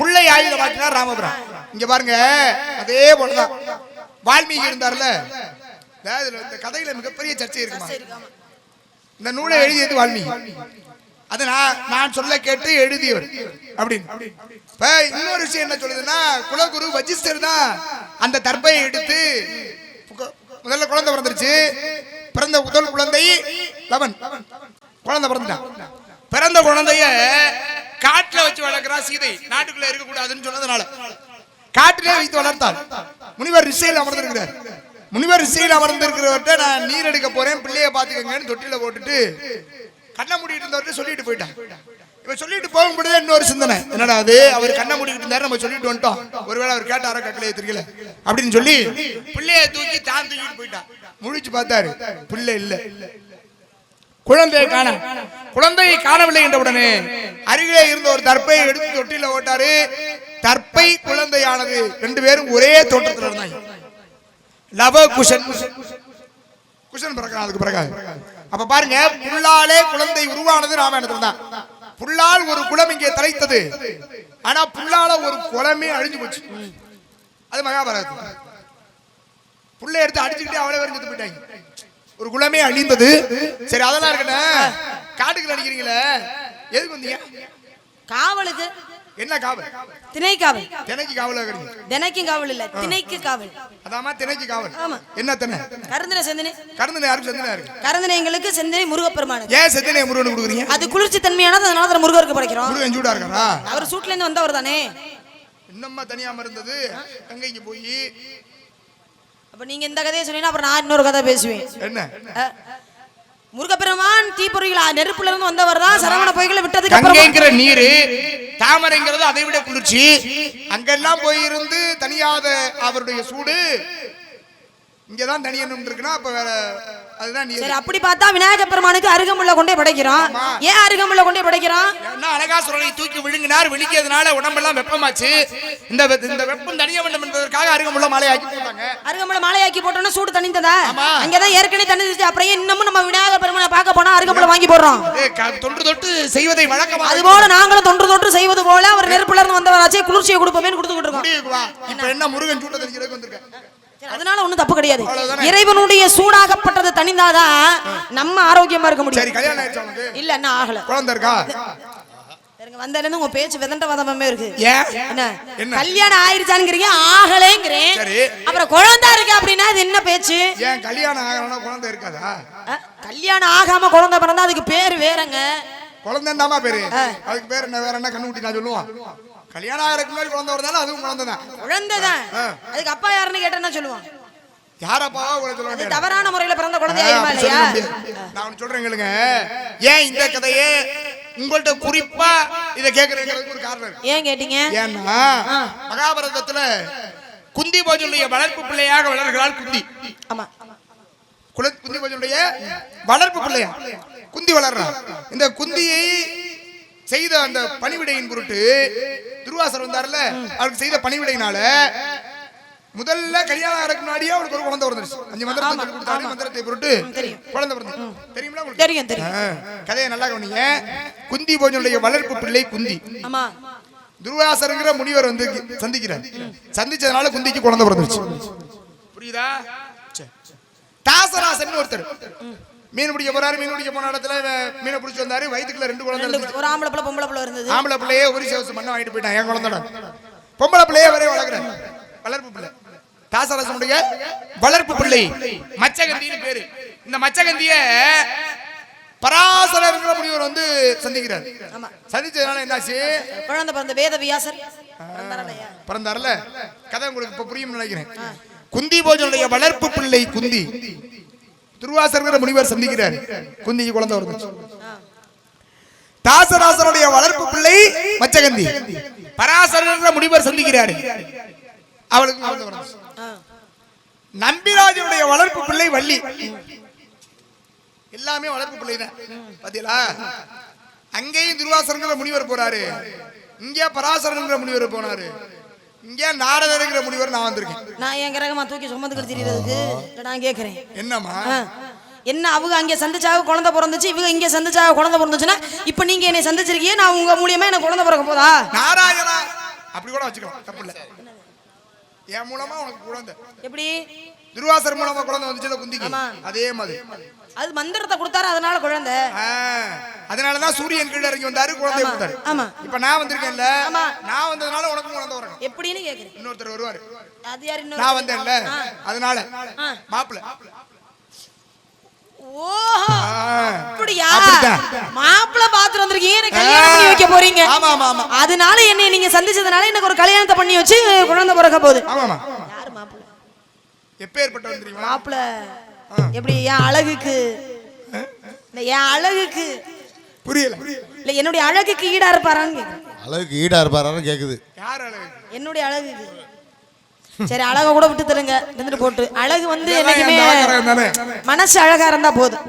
புல்லை ஆயுதமாக்கினார் ராமபுரம். இங்க பாருங்க, அதே போலதான் வால்மீகி இருந்தார்ல, இந்த கதையில மிகப்பெரிய சர்ச்சை இருக்குமா. இந்த நூலை எழுதியது வால்மீகி, அது நான் சொல்ல கேட்டு எழுதியவர் அப்படின்னு. இன்னொரு விஷயம் என்ன சொல்லுதுன்னா, குலகுரு வசிஷ்டர் தான் அந்த தர்பையை எடுத்து, முதல்ல குழந்தை பிறந்துருச்சு, பிறந்த முதல் குழந்தை லவன் குழந்தை பிறந்துட்டான். பிறந்த குழந்தைய காட்டுல வச்சு வளர்க்கிறா சீதை, நாட்டுக்குள்ள இருக்க கூடாதுன்னு சொன்னதுனால காட்டிலே வைத்து வளர்த்தாள். முனிவர் ரிஷையில் அமர்ந்திருக்கிறார். முனிவர் ரிஷையில் அமர்ந்திருக்கிறவர்கிட்ட, நான் நீர் எடுக்க போறேன், பிள்ளைய பாத்துக்கங்கன்னு தொட்டில போட்டுட்டு கண்ணை மூடிட்டு இருந்தவர்கிட்ட சொல்லிட்டு போயிட்டான். இவன் சொல்லிட்டு போகும்போது இன்னொரு சிந்தனை, என்னடா அது, அவர் கண்ணை மூடிட்டு இருந்தாரு, நம்ம சொல்லிட்டு வந்துட்டோம், ஒருவேளை அவர் கேட்டாரோ கட்டளையை தெரியல அப்படின்னு சொல்லி பிள்ளைய தூக்கி தான் தூக்கிட்டு போயிட்டான். முழிச்சு பார்த்தாரு, பிள்ளை இல்ல, குழந்தையை காண. குழந்தையை காணவில்லை என்ற உடனே அருகிலே இருந்த ஒரு தர்ப்பையை எடுத்து தொட்டில ஓட்டாரு. தர்ப்பை குழந்தையானது, ரெண்டு பேரும் ஒரே தோற்றத்தில் இருந்தாங்க. லவ குஷன் குஷன் பிறகு அதுக்கு பிறகு. அப்ப பாருங்க, புல்லாலே குழந்தை உருவானது ராமாயணத்துல தான். புல்லால் ஒரு குளம் இங்கே தலைத்தது, ஆனா புல்லால ஒரு குளமே அழிஞ்சு போச்சு, அது மகாபாரதம். புள்ளை எடுத்து அடிச்சுக்கிட்டே அவளே வரைஞ்சு போயிட்டாங்க, ஒரு குளமே அழிந்தது. சரி, அதெல்லாம் இருக்கட்டும், காட்டுக்குள்ள அடிக்கிறீங்களே, எதுக்கு வந்தீங்க? காவலுக்கு. என்ன காவல்? திணை காவல். திணைக்கு காவல் ஆகுறீங்க? திணைக்கு காவல் இல்ல, திணைக்கு காவல். அதாமா திணைக்கு காவல். ஆமா. என்ன திணை? கருந்தனை செந்தனை. கருந்தனை யாருக்கு செந்தனை இருக்கு? கருந்தனை எங்களுக்கு, செந்தனை முருகப்பெருமானுக்கு. ஏன் செந்தனை முருகனுக்கு கொடுக்குறீங்க? அது குளிர்ச்சி தன்மையானது, அதனால தான் முருகருக்கு படைக்கிறோம். முருகன் சூடா இருக்காரா? அவர் சூட்ல இருந்து வந்தவர் தானே. இன்னமா தனியாம இருந்தது, கங்கைக்கு போய். அப்ப நீங்க இந்த கதையை சொன்னீங்கன்னா அப்புறம் நான் இன்னொரு கதை பேசுவேன். என்ன? முருகப்பெருமான் தீப்பொறிகளா நெருப்புல இருந்து வந்தவர் தான், சரவண பொய்களை விட்டதுக்கு கங்கைங்கிற நீரு, தாமரைங்கிறது அதை விட குளிர்ச்சி. அங்கெல்லாம் போயிருந்து தனியாத அவருடைய சூடு இங்கதான் தனியனும் இருக்குன்னா, அப்ப வேற அதுதான் நீர். சரி, அப்படி பார்த்தா விநாயக பெருமானுக்கு அருகமுள்ள கொண்டே படைக்கிறோம். ஏன் அருகமுள்ள கொண்டே படைக்கிறோம்? அனகாசுரனை தூக்கி விழுங்கினார், விழிக்கிறதுனால உடம்பெல்லாம் வெப்பமாச்சு. இந்த வெப்பம் தனிய வேண்டும் என்பதற்காக அருகமுள்ள மாலையாக்கி போட்டாங்க. அருகமுள்ள மாலையாக்கி போட்டோம்னா சூடு தணிந்ததா? அங்கதான் ஏற்கனவே தணிஞ்சிச்சு. அப்புறம் இன்னமும் நம்ம விநாயக பெருமானை பார்க்க போனா அருகமுள்ள வாங்கி போடுறோம். தொன்று தொட்டு செய்வதை வழக்கமா, அது போல நாங்களும் தொன்று தொட்டு செய்வது போல அவர் நெருப்புல இருந்து வந்தவராச்சே, குளிர்ச்சியை கொடுப்போமே கொடுத்துக்கிட்டு இருக்கோம். இப்ப என்ன முருகன் சூட்டை தெரிஞ்சுக்கிறதுக்கு வந்திருக்கேன், அதனால ஒண்ணும் தப்பு கிடையாது. இறைவனுடைய சூடாகப்பட்டது தணிந்தாதான் நம்ம ஆரோக்கியமா இருக்க முடியும். சரி, கல்யாணம் ஆயிடுச்சு உங்களுக்கு? இல்ல, என்ன ஆகல. குழந்தை இருக்கா? வந்ததுல இருந்து உங்க பேச்சு விதண்ட வதமே இருக்கு. என்ன கல்யாணம் ஆயிருச்சானுங்கிறீங்க, ஆகலேங்கிறேன். அப்புறம் குழந்தை இருக்கு அப்படின்னா அது என்ன பேச்சு? ஏன் கல்யாணம் ஆகலன்னா குழந்தை இருக்காதா? கல்யாணம் ஆகாம குழந்தை பிறந்தா அதுக்கு பேரு வேறங்க. குழந்தை தாமா பேரு, அதுக்கு பேர் என்ன, வேற என்ன கண்ணுக்குட்டி நான் சொல்லுவான். கல்யாணம் ஆகிறதுக்கு முன்னாடி குழந்தை வரதால அதுவும் குழந்தை தான். குழந்தை தான். அதுக்கு அப்பா யாருன்னு கேட்டா சொல்லுவான், யாரப்பாவா உங்களை சொல்லுவாங்க. தவறான முறையில பிறந்த குழந்தை ஆயிருமா இல்லையா? நான் ஒன்னு சொல்றேன் கேளுங்க. ஏன் இந்த கதையே உங்கள்ட்ட குறிப்பா இதை கேட்கறதுக்கு ஒரு காரணம் இருக்கு. ஏன் கேட்டீங்க? ஏன்னா மகாபாரதத்துல குந்தி போஜனுடைய வளர்ப்பு பிள்ளையாக வளர்கிறாள் குந்தி. ஆமா, குந்தி போஜனுடைய வளர்ப்பு பிள்ளையா குந்தி வளர்றாள். இந்த குந்தியை செய்த அந்த பணிவிடையின் பொருட்டு துர்வாசர் வந்தார்ல, அவருக்கு செய்த பணிவிடையினால முதல்ல கல்யாணம் ஆகிறதுக்கு முன்னாடியே அவருக்கு ஒரு குழந்தை பிறந்துருச்சு. 5 மந்திரத்தை சொல்லி கொடுத்தாரு, மந்திரத்தை பொருட்டு குழந்தை பிறந்து. தெரியுமா உங்களுக்கு? தெரியும் தெரியும். கதையை நல்லா கவனிங்க. குந்தி போஜனுடைய வளர்ப்பு பிள்ளை குந்தி. ஆமா, துர்வாசருங்கிற முனிவர் வந்து சந்திக்கிறார். சந்திச்சதுனால குந்திக்கு குழந்தை பிறந்துருச்சு. புரியுதா? தாசராசன் ஒருத்தர் மீன் பிடிக்க போறாரு. மீன் பிடிக்க போன இடத்துல மீனை பிடிச்சி வந்தாரு. வயிற்றுக்குள்ள 2 குழந்தை இருந்துச்சு. ஒரு ஆம்பளை பிள்ளை பொம்பளை பிள்ளை இருந்தது. ஆம்பளை பிள்ளையே ஒரு சேவசம் பண்ண வாங்கிட்டு போயிட்டான். என் குழந்தை பொம்பளை பிள்ளையே வரைய வளர்க்குறேன், வளர்ப்பு பிள்ளை. தாசராசனுடைய வளர்ப்பு பிள்ளை மச்சகந்தின்னு பேரு. இந்த மச்சகந்திய பராசரர் முனிவர் வந்து சந்திக்கிறார். சந்திச்சதுனால என்னாச்சு? குழந்தை பிறந்த வேத வியாசர் பிறந்தார்ல. கதை உங்களுக்கு இப்ப புரியும் நினைக்கிறேன். குந்தி போஜனுடைய வளர்ப்பு பிள்ளை குந்தி துர்வாசர் முனிவர் சந்திக்கிறார். குந்திக்கு குழந்தை வருது. தாசராசனுடைய வளர்ப்பு பிள்ளை மச்சகந்தி பராசரர் முனிவர் சந்திக்கிறார். அவளுக்கு குழந்தை வருது. நம்பிராஜனுடைய வளர்ப்பு பிள்ளை வள்ளி. எல்லாமே வளர்ப்பு பிள்ளை தான். பாத்தீங்களா? அங்கேயும் துர்வாசர் முனிவர் போறாரு, இங்கே பராசரர் முனிவர் போனாரு, இங்கே நாரதர் முனிவர். நான் வந்திருக்கேன். நான் என் கிரகமா தூக்கி சுமந்துக்கிட்டு தெரியறதுக்கு நான் கேட்கிறேன். என்னம்மா என்ன அவங்க அங்கே சந்திச்சாக குழந்தை பிறந்துச்சு, இவங்க இங்கே சந்திச்சாக குழந்தை பிறந்துச்சுன்னா இப்ப நீங்க என்னை சந்திச்சிருக்கீங்க, நான் உங்க மூலியமா எனக்கு குழந்தை பிறக்க போதா? நாராயணா அப்படி கூட வச்சுக்கலாம், தப்பு இல்ல. என் மூலமா உனக்கு குழந்தை எப்படி? துர்வாசர் மூலமா குழந்தை வந்துச்சு குந்திக்கு. அதே மாதிரி அது மந்திரத்தை கொடுத்தாரு, அதனால குழந்தை. அதனாலதான் சூரியன் கீழ இறங்கி வந்தாரு, குழந்தை கொடுத்தாரு. ஆமா. இப்ப நான் வந்திருக்கேன்ல, நான் வந்ததுனால உனக்கு குழந்தை வரணும். எப்படின்னு கேக்குறேன். இன்னொருத்தர் வருவாரு. அது யார்? இன்னொரு நான் வந்தேன்ல, அதனால மாப்பிள்ளை. ஓஹோ, அப்படியா? மாப்பிள்ளை பாத்து வந்திருக்கீங்க, எனக்கு கல்யாணம் பண்ணி வைக்க போறீங்க. ஆமா ஆமா ஆமா. அதனால என்னை நீங்க சந்திச்சதுனால எனக்கு ஒரு கல்யாணத்தை பண்ணி வச்சு குழந்தை பிறக்க போகுது. ஆமா ஆமா. யாரு மாப்பிள்ளை? எப்பேற்பட்ட வந்துறீங்க? மாப்பிள்ளை எப்படி? என் அழகுக்கு, என் அழகுக்கு புரியல. இல்ல என்னுடைய அழகுக்கு ஈடா இருப்பாரான்னு. அழகுக்கு ஈடா இருப்பாரான்னு கேக்குது. யார் அழகு? என்னுடைய அழகுக்கு. சரி, அழக கூட விட்டு தருங்க, இருந்துட்டு போட்டு. அழகு வந்து என்னைக்குமே மனசு அழகா இருந்தா போதும்.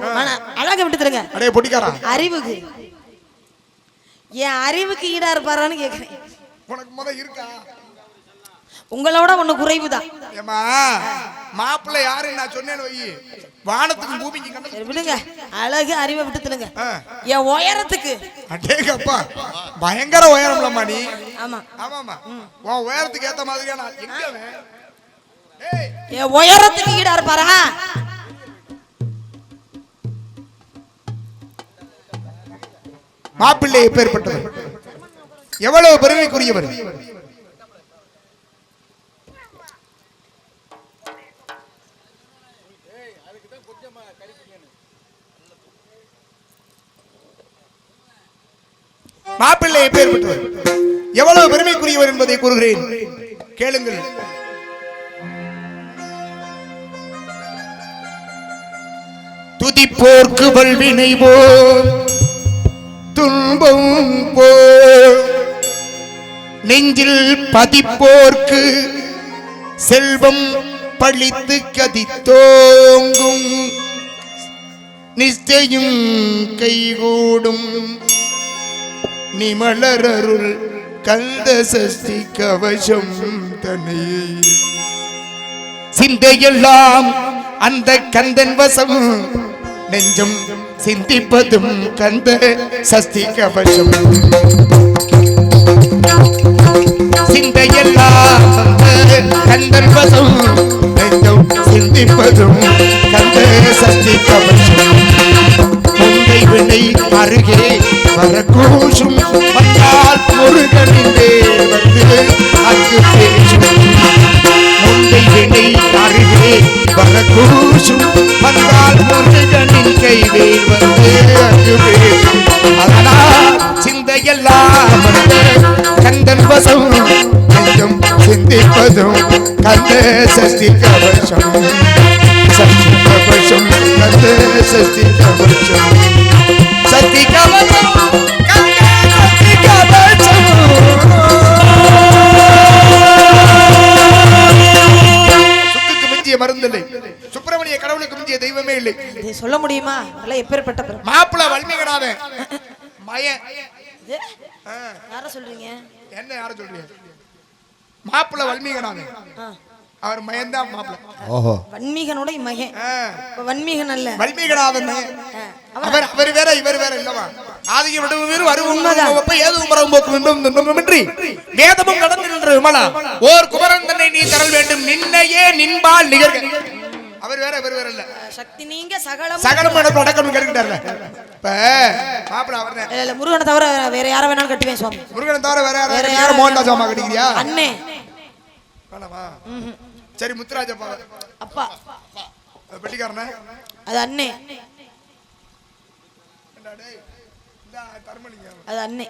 அழக விட்டு தருங்க. அடே பொடிக்காரா. அறிவுக்கு, என் அறிவுக்கு ஈடா இருப்பாரான்னு கேக்குறேன். உனக்கு முத இருக்கா? உங்களோட ஒண்ணு குறைவுதான். ஏமா மாப்பிள்ளை யாருன்னு நான் சொன்னேன்னு வை, வானத்துக்கு பூமிக்கு கண்டது. விடுங்க, அழகு அறிவை விட்டு தருங்க. என் உயரத்துக்கு. அடேங்கப்பா, பயங்கர உயரம்லம்மா நீ. ஆமா ஆமாமா, உன் உயரத்துக்கு ஏத்த மாதிரியா நான் எங்க? என் உயரத்துக்கு ஈடா இருப்பாரா? மாப்பிள்ளை எப்பேற்பட்டவர், எவ்வளவு பெருமைக்குரியவர். மாப்பிள்ளை எப்பேற்பட்டவர், எவ்வளவு பெருமைக்குரியவர் என்பதை கூறுகிறேன், கேளுங்கள். துதிப்போர்க்கு வல்வினை போல் துன்பம் போல் நெஞ்சில் பதிப்போர்க்கு செல்வம் பழித்து கதித்தோங்கும் நிச்சயம் கைகூடும் நிமலரருள் கந்த சஷ்டி கவசம் தன்னை சிந்தையெல்லாம் அந்த கந்தன் வசம் நெஞ்சம் சிந்திப்பதும் கந்த சஷ்டி கவசம் சிந்தையெல்லாம் கந்தன் வசம் நெஞ்சம் சிந்திப்பதும் கந்த சஷ்டி கவசம் முந்தை வினை அருகே வரக்கூசும் வந்தால் முருகனிலே வந்து அங்கு பேசும் முந்தை வினை அருகே வரக்கூசும் வந்தால் முருகனின் கைவேல் வந்து அங்கு பேசும் அதனால் சிந்தையெல்லாம் வந்த கந்தன் வசம் நெஞ்சம் சிந்திப்பதும் கந்த சஷ்டி கவசம் சஷ்டி கவசம் கந்த சஷ்டி கவசம் சஷ்டி கவசம் கந்த சஷ்டி கவசம் சுக்குக்கு மிஞ்சிய மருந்தில்லை, சுப்பிரமணிய கடவுளுக்கு மிஞ்சிய தெய்வமே இல்லை. இதை சொல்ல முடியுமா? அதெல்லாம் எப்பேற்பட்ட மாப்பிள்ளை வல்மீகநாதன் மயன். யார சொல்றீங்க? என்ன யார சொல்றீங்க? மாப்பிள்ளை வல்மீகநாதன், அவர் மயன் தான் மாப்பிள்ளை. ஓஹோ, வன்மீகனோட மகன். வன்மீகன் அல்ல, வல்மீகநாதன் மயன். அவர் வேற இவர் வேற இல்லவா? ஆதிக விடவும் வேறு வருவும் ஒப்ப ஏதும் மரவும் போக்கும் இன்பம் துன்பமின்றி வேதமும் கடந்து நின்ற விமலா ஓர் குமரன் தன்னை நீ தரல் வேண்டும் நின்னையே நின்பால் நிகழ்க. அவர் வேற இவர் வேற இல்ல. சக்தி நீங்க சகலம் சகலம் எனக்கு அடக்கணும் கேட்டுட்டார்ல. இப்ப மாப்பிள்ளை அவர்தான். இல்ல முருகனை தவிர வேற யார வேணாலும் கட்டுவேன் சுவாமி. முருகனை தவிர வேற யார? மோகன்தாஸ் அம்மா கட்டிக்கிறியா? அண்ணே வேணாமா சரி முத்துராஜப்பா அப்பா பெட்டிக்காரன அது அண்ணே அது அண்ணே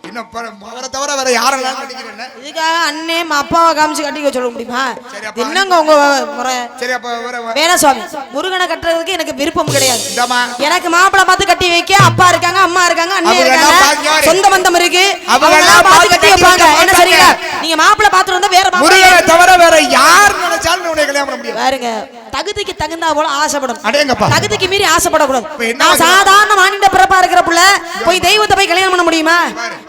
இன்னும் அவரை தவிர வேற யாரெல்லாம் கட்டிக்கிறேன் இதுக்காக அண்ணே அப்பாவை காமிச்சு கட்டிக்க சொல்ல முடியுமா சரி, அப்ப என்னங்க உங்க முறை சரி அப்ப வேணாம் சுவாமி முருகனை கட்டுறதுக்கு எனக்கு விருப்பம் கிடையாது இந்தாம்மா. எனக்கு மாப்பிளை பார்த்து கட்டி வைக்க அப்பா இருக்காங்க அம்மா இருக்காங்க அண்ணே அவங்க எல்லாம் இருக்காங்க பாக்கியாரு. சொந்த பந்தம் இருக்கு அவங்க அவங்க எல்லாம் எல்லாம் பார்த்து கட்டி கட்டி வைப்பாங்க வைக்க என்ன சரிங்களா மாட்டாங்க. நீங்க மாப்பிளை பார்த்து வந்தா வேற மாப்பிளை முருகனை தவிர வேற யார் நினைச்சாலும் உன்னை கல்யாணம் பண்ண முடியும் பாருங்க தகுதிக்கு தகுந்தா போல ஆசைப்படும் அடேங்கப்பா. தகுதிக்கு மீறி ஆசைப்படக்கூடாது இப்ப என்ன நான் ஆகுது? சாதாரண மானிட பிறப்பா இருக்கிற புள்ள போய் தெய்வத்தை போய் கல்யாணம் பண்ண முடியுமா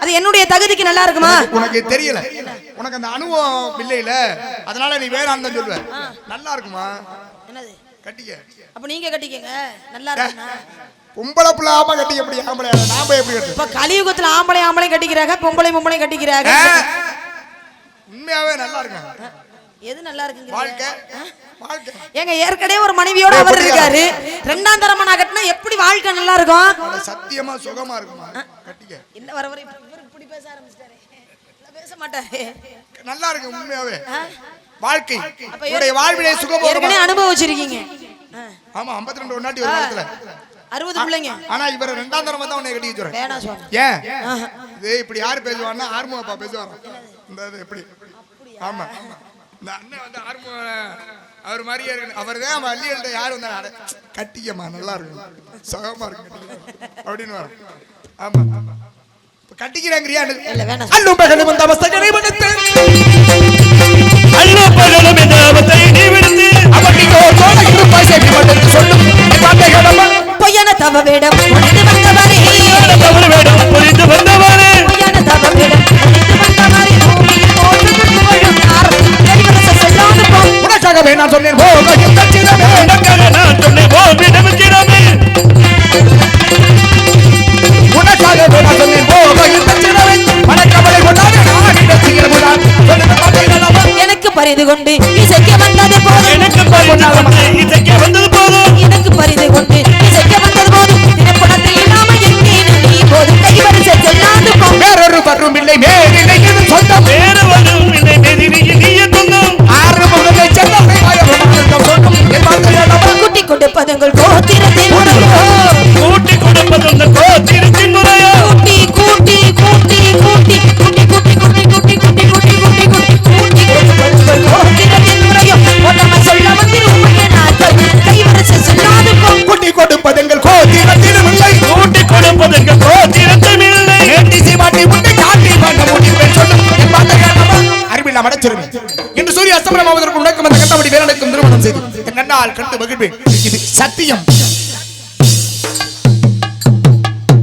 அது என்னுடைய தகுதிக்கு நல்லா இருக்குமா உனக்கு தெரியல உனக்கு அந்த அனுபவம் இல்லையில அதனால நீ வேணான்னு தான் சொல்லுவ நல்லா இருக்குமா என்னது கட்டிக்க அப்ப நீங்க கட்டிக்கங்க நல்லா இருக்குண்ணா பொம்பளை புள்ள ஆமா கட்டிக்க எப்படி ஆம்பளை நாம எப்படி கட்டு இப்ப கலியுகத்துல ஆம்பளை கட்டிக்கிறாங்க பொம்பளை கட்டிக்கிறாங்க உண்மையாவே நல்லா இருக்காங்க எது நல்லா இருக்குங்க வாழ்க்கை வாழ்க்கை ஏங்க ஏற்கனவே ஒரு மனைவியோட அவர் இருக்காரு ரெண்டாம் தரமா நான் கட்டினா எப்படி வாழ்க்கை நல்லா இருக்கும் அது சத்தியமா சுகமா இருக்குமா கட்டிக்க என்ன வர வர இப்படி பேச ஆரம்பிச்சிட்டாரு பேச மாட்டாரு நல்லா இருக்கு உண்மையாவே வாழ்க்கை அப்ப உன்னுடைய வாழ்விலே சுகம் ஏற்கனவே அனுபவிச்சிருக்கீங்க ஆமா 52 ஒன்னாட்டி ஒரு காலத்துல 60 பிள்ளைங்க ஆனா இவர ரெண்டாம் தரம் தான் உன்னை கட்டி வச்சுறேன் வேணாம் சுவாமி ஏன் இது இப்படி யாரு பேசுவான்னா ஆர்மோ அப்பா பேசுவாங்க இந்த இது எப்படி ஆமா இந்த அண்ணன் வந்து ஆர்மோ அவர் மாதிரியே இருக்கு அவர் தான் அவன் அள்ளியல்ட்ட யார் வந்தா கட்டிக்கம்மா நல்லா இருக்கும் சுகமா இருக்கும் அப்படின்னு வரும் ஆமா கட்டிக்கிறாங்கறியா இல்ல வேணாம் அல்லும் பகலும் இந்த அவஸ்தைகளை மனத்து அல்லும் பகலும் இந்த அவஸ்தையை நீ விடுத்து அவட்டிக்கோ தோளைக்கு பாய்ச்சேற்றி மனத்து சொல்லும் பாட்டைகளம்மா பொய்யான தவ வேடம் புரிந்து வந்தவரே தவறு வேடம் புரிந்து வந்தவரே பொய்யான தவ வேடம் புரிந்து வந்தவரே பூமியில் போட்டு புகழும் யார் தெரிவத சொல்லாது போ உனக்காகவே நான் சொன்னேன் போகையும் தச்சிடமே உனக்காக நான் சொன்னேன் ஓ விடமுச்சிடமே உனக்காகவே நான் சொன்னேன் போகையும் தச்சிடமே மனக்கவலை கொண்டாடி நான் இடத்தில் முன்னாள் சொல்லுங்க பாட்டைகளம்மா எனக்கு பரிது கொண்டு இசைக்க வந்தது போதும் எனக்கு பரிந்து இசைக்க வந்தது போதும் எனக்கு பரிது கொண்டு இசைக்க வந்தது போதும் திரைப்படத்தில் இல்லாம எங்கேனும் நீ போதும் கைவரிசை சொல்லாது போ வேறொரு பற்றும் இல்லை மேலில்லை இது சொந்தம் வேறு வரும் இல்லை மெதிரியில் நீய தொங்கும் ஆறு முகத்தை செல்லத்தை ஆயிரம் சொல்லும் என் பாட்டைகளம்மா குட்டி கொடுப்பதுங்கள் கோத்திரத்தின் உணவு கூட்டி கொடுப்பது அந்த கோத்திரத்தின் முறையோ கூட்டி கூட்டி கூட்டி கூட்டி கூட்டி கூட்டி கூட்டி கூட்டி கூட்டி கூட்டி கூட்டி கூட்டி கூட்டி கொடுப்பதுங்கள் கோத்திரத்தின் முறையோ ஒன்னம சொல்ல வந்து உண்மையை நாட்கள் கைவரிசை சொல்லாது போ குட்டி கொடுப்பதெங்கள் கோத்திரத்திலும் இல்லை கூட்டி கொடுப்பது அந்த கோத்திரத்தின் இல்லை ஏடிசி மாட்டி முட்டை காட்டி வாங்க முடிப்பேன் சொல்லும் என் பாட்டைகளம்மா அறிவில்லா மடச்சிருமே இன்று சூரிய அஸ்தமனம் ஆவதற்கு முடக்கம் அந்த கண்டபடி வேலனுக்கும் திருமணம் செய்து என் கண்ணால் கண்டு மகிழ்வேன் இது சத்தியம்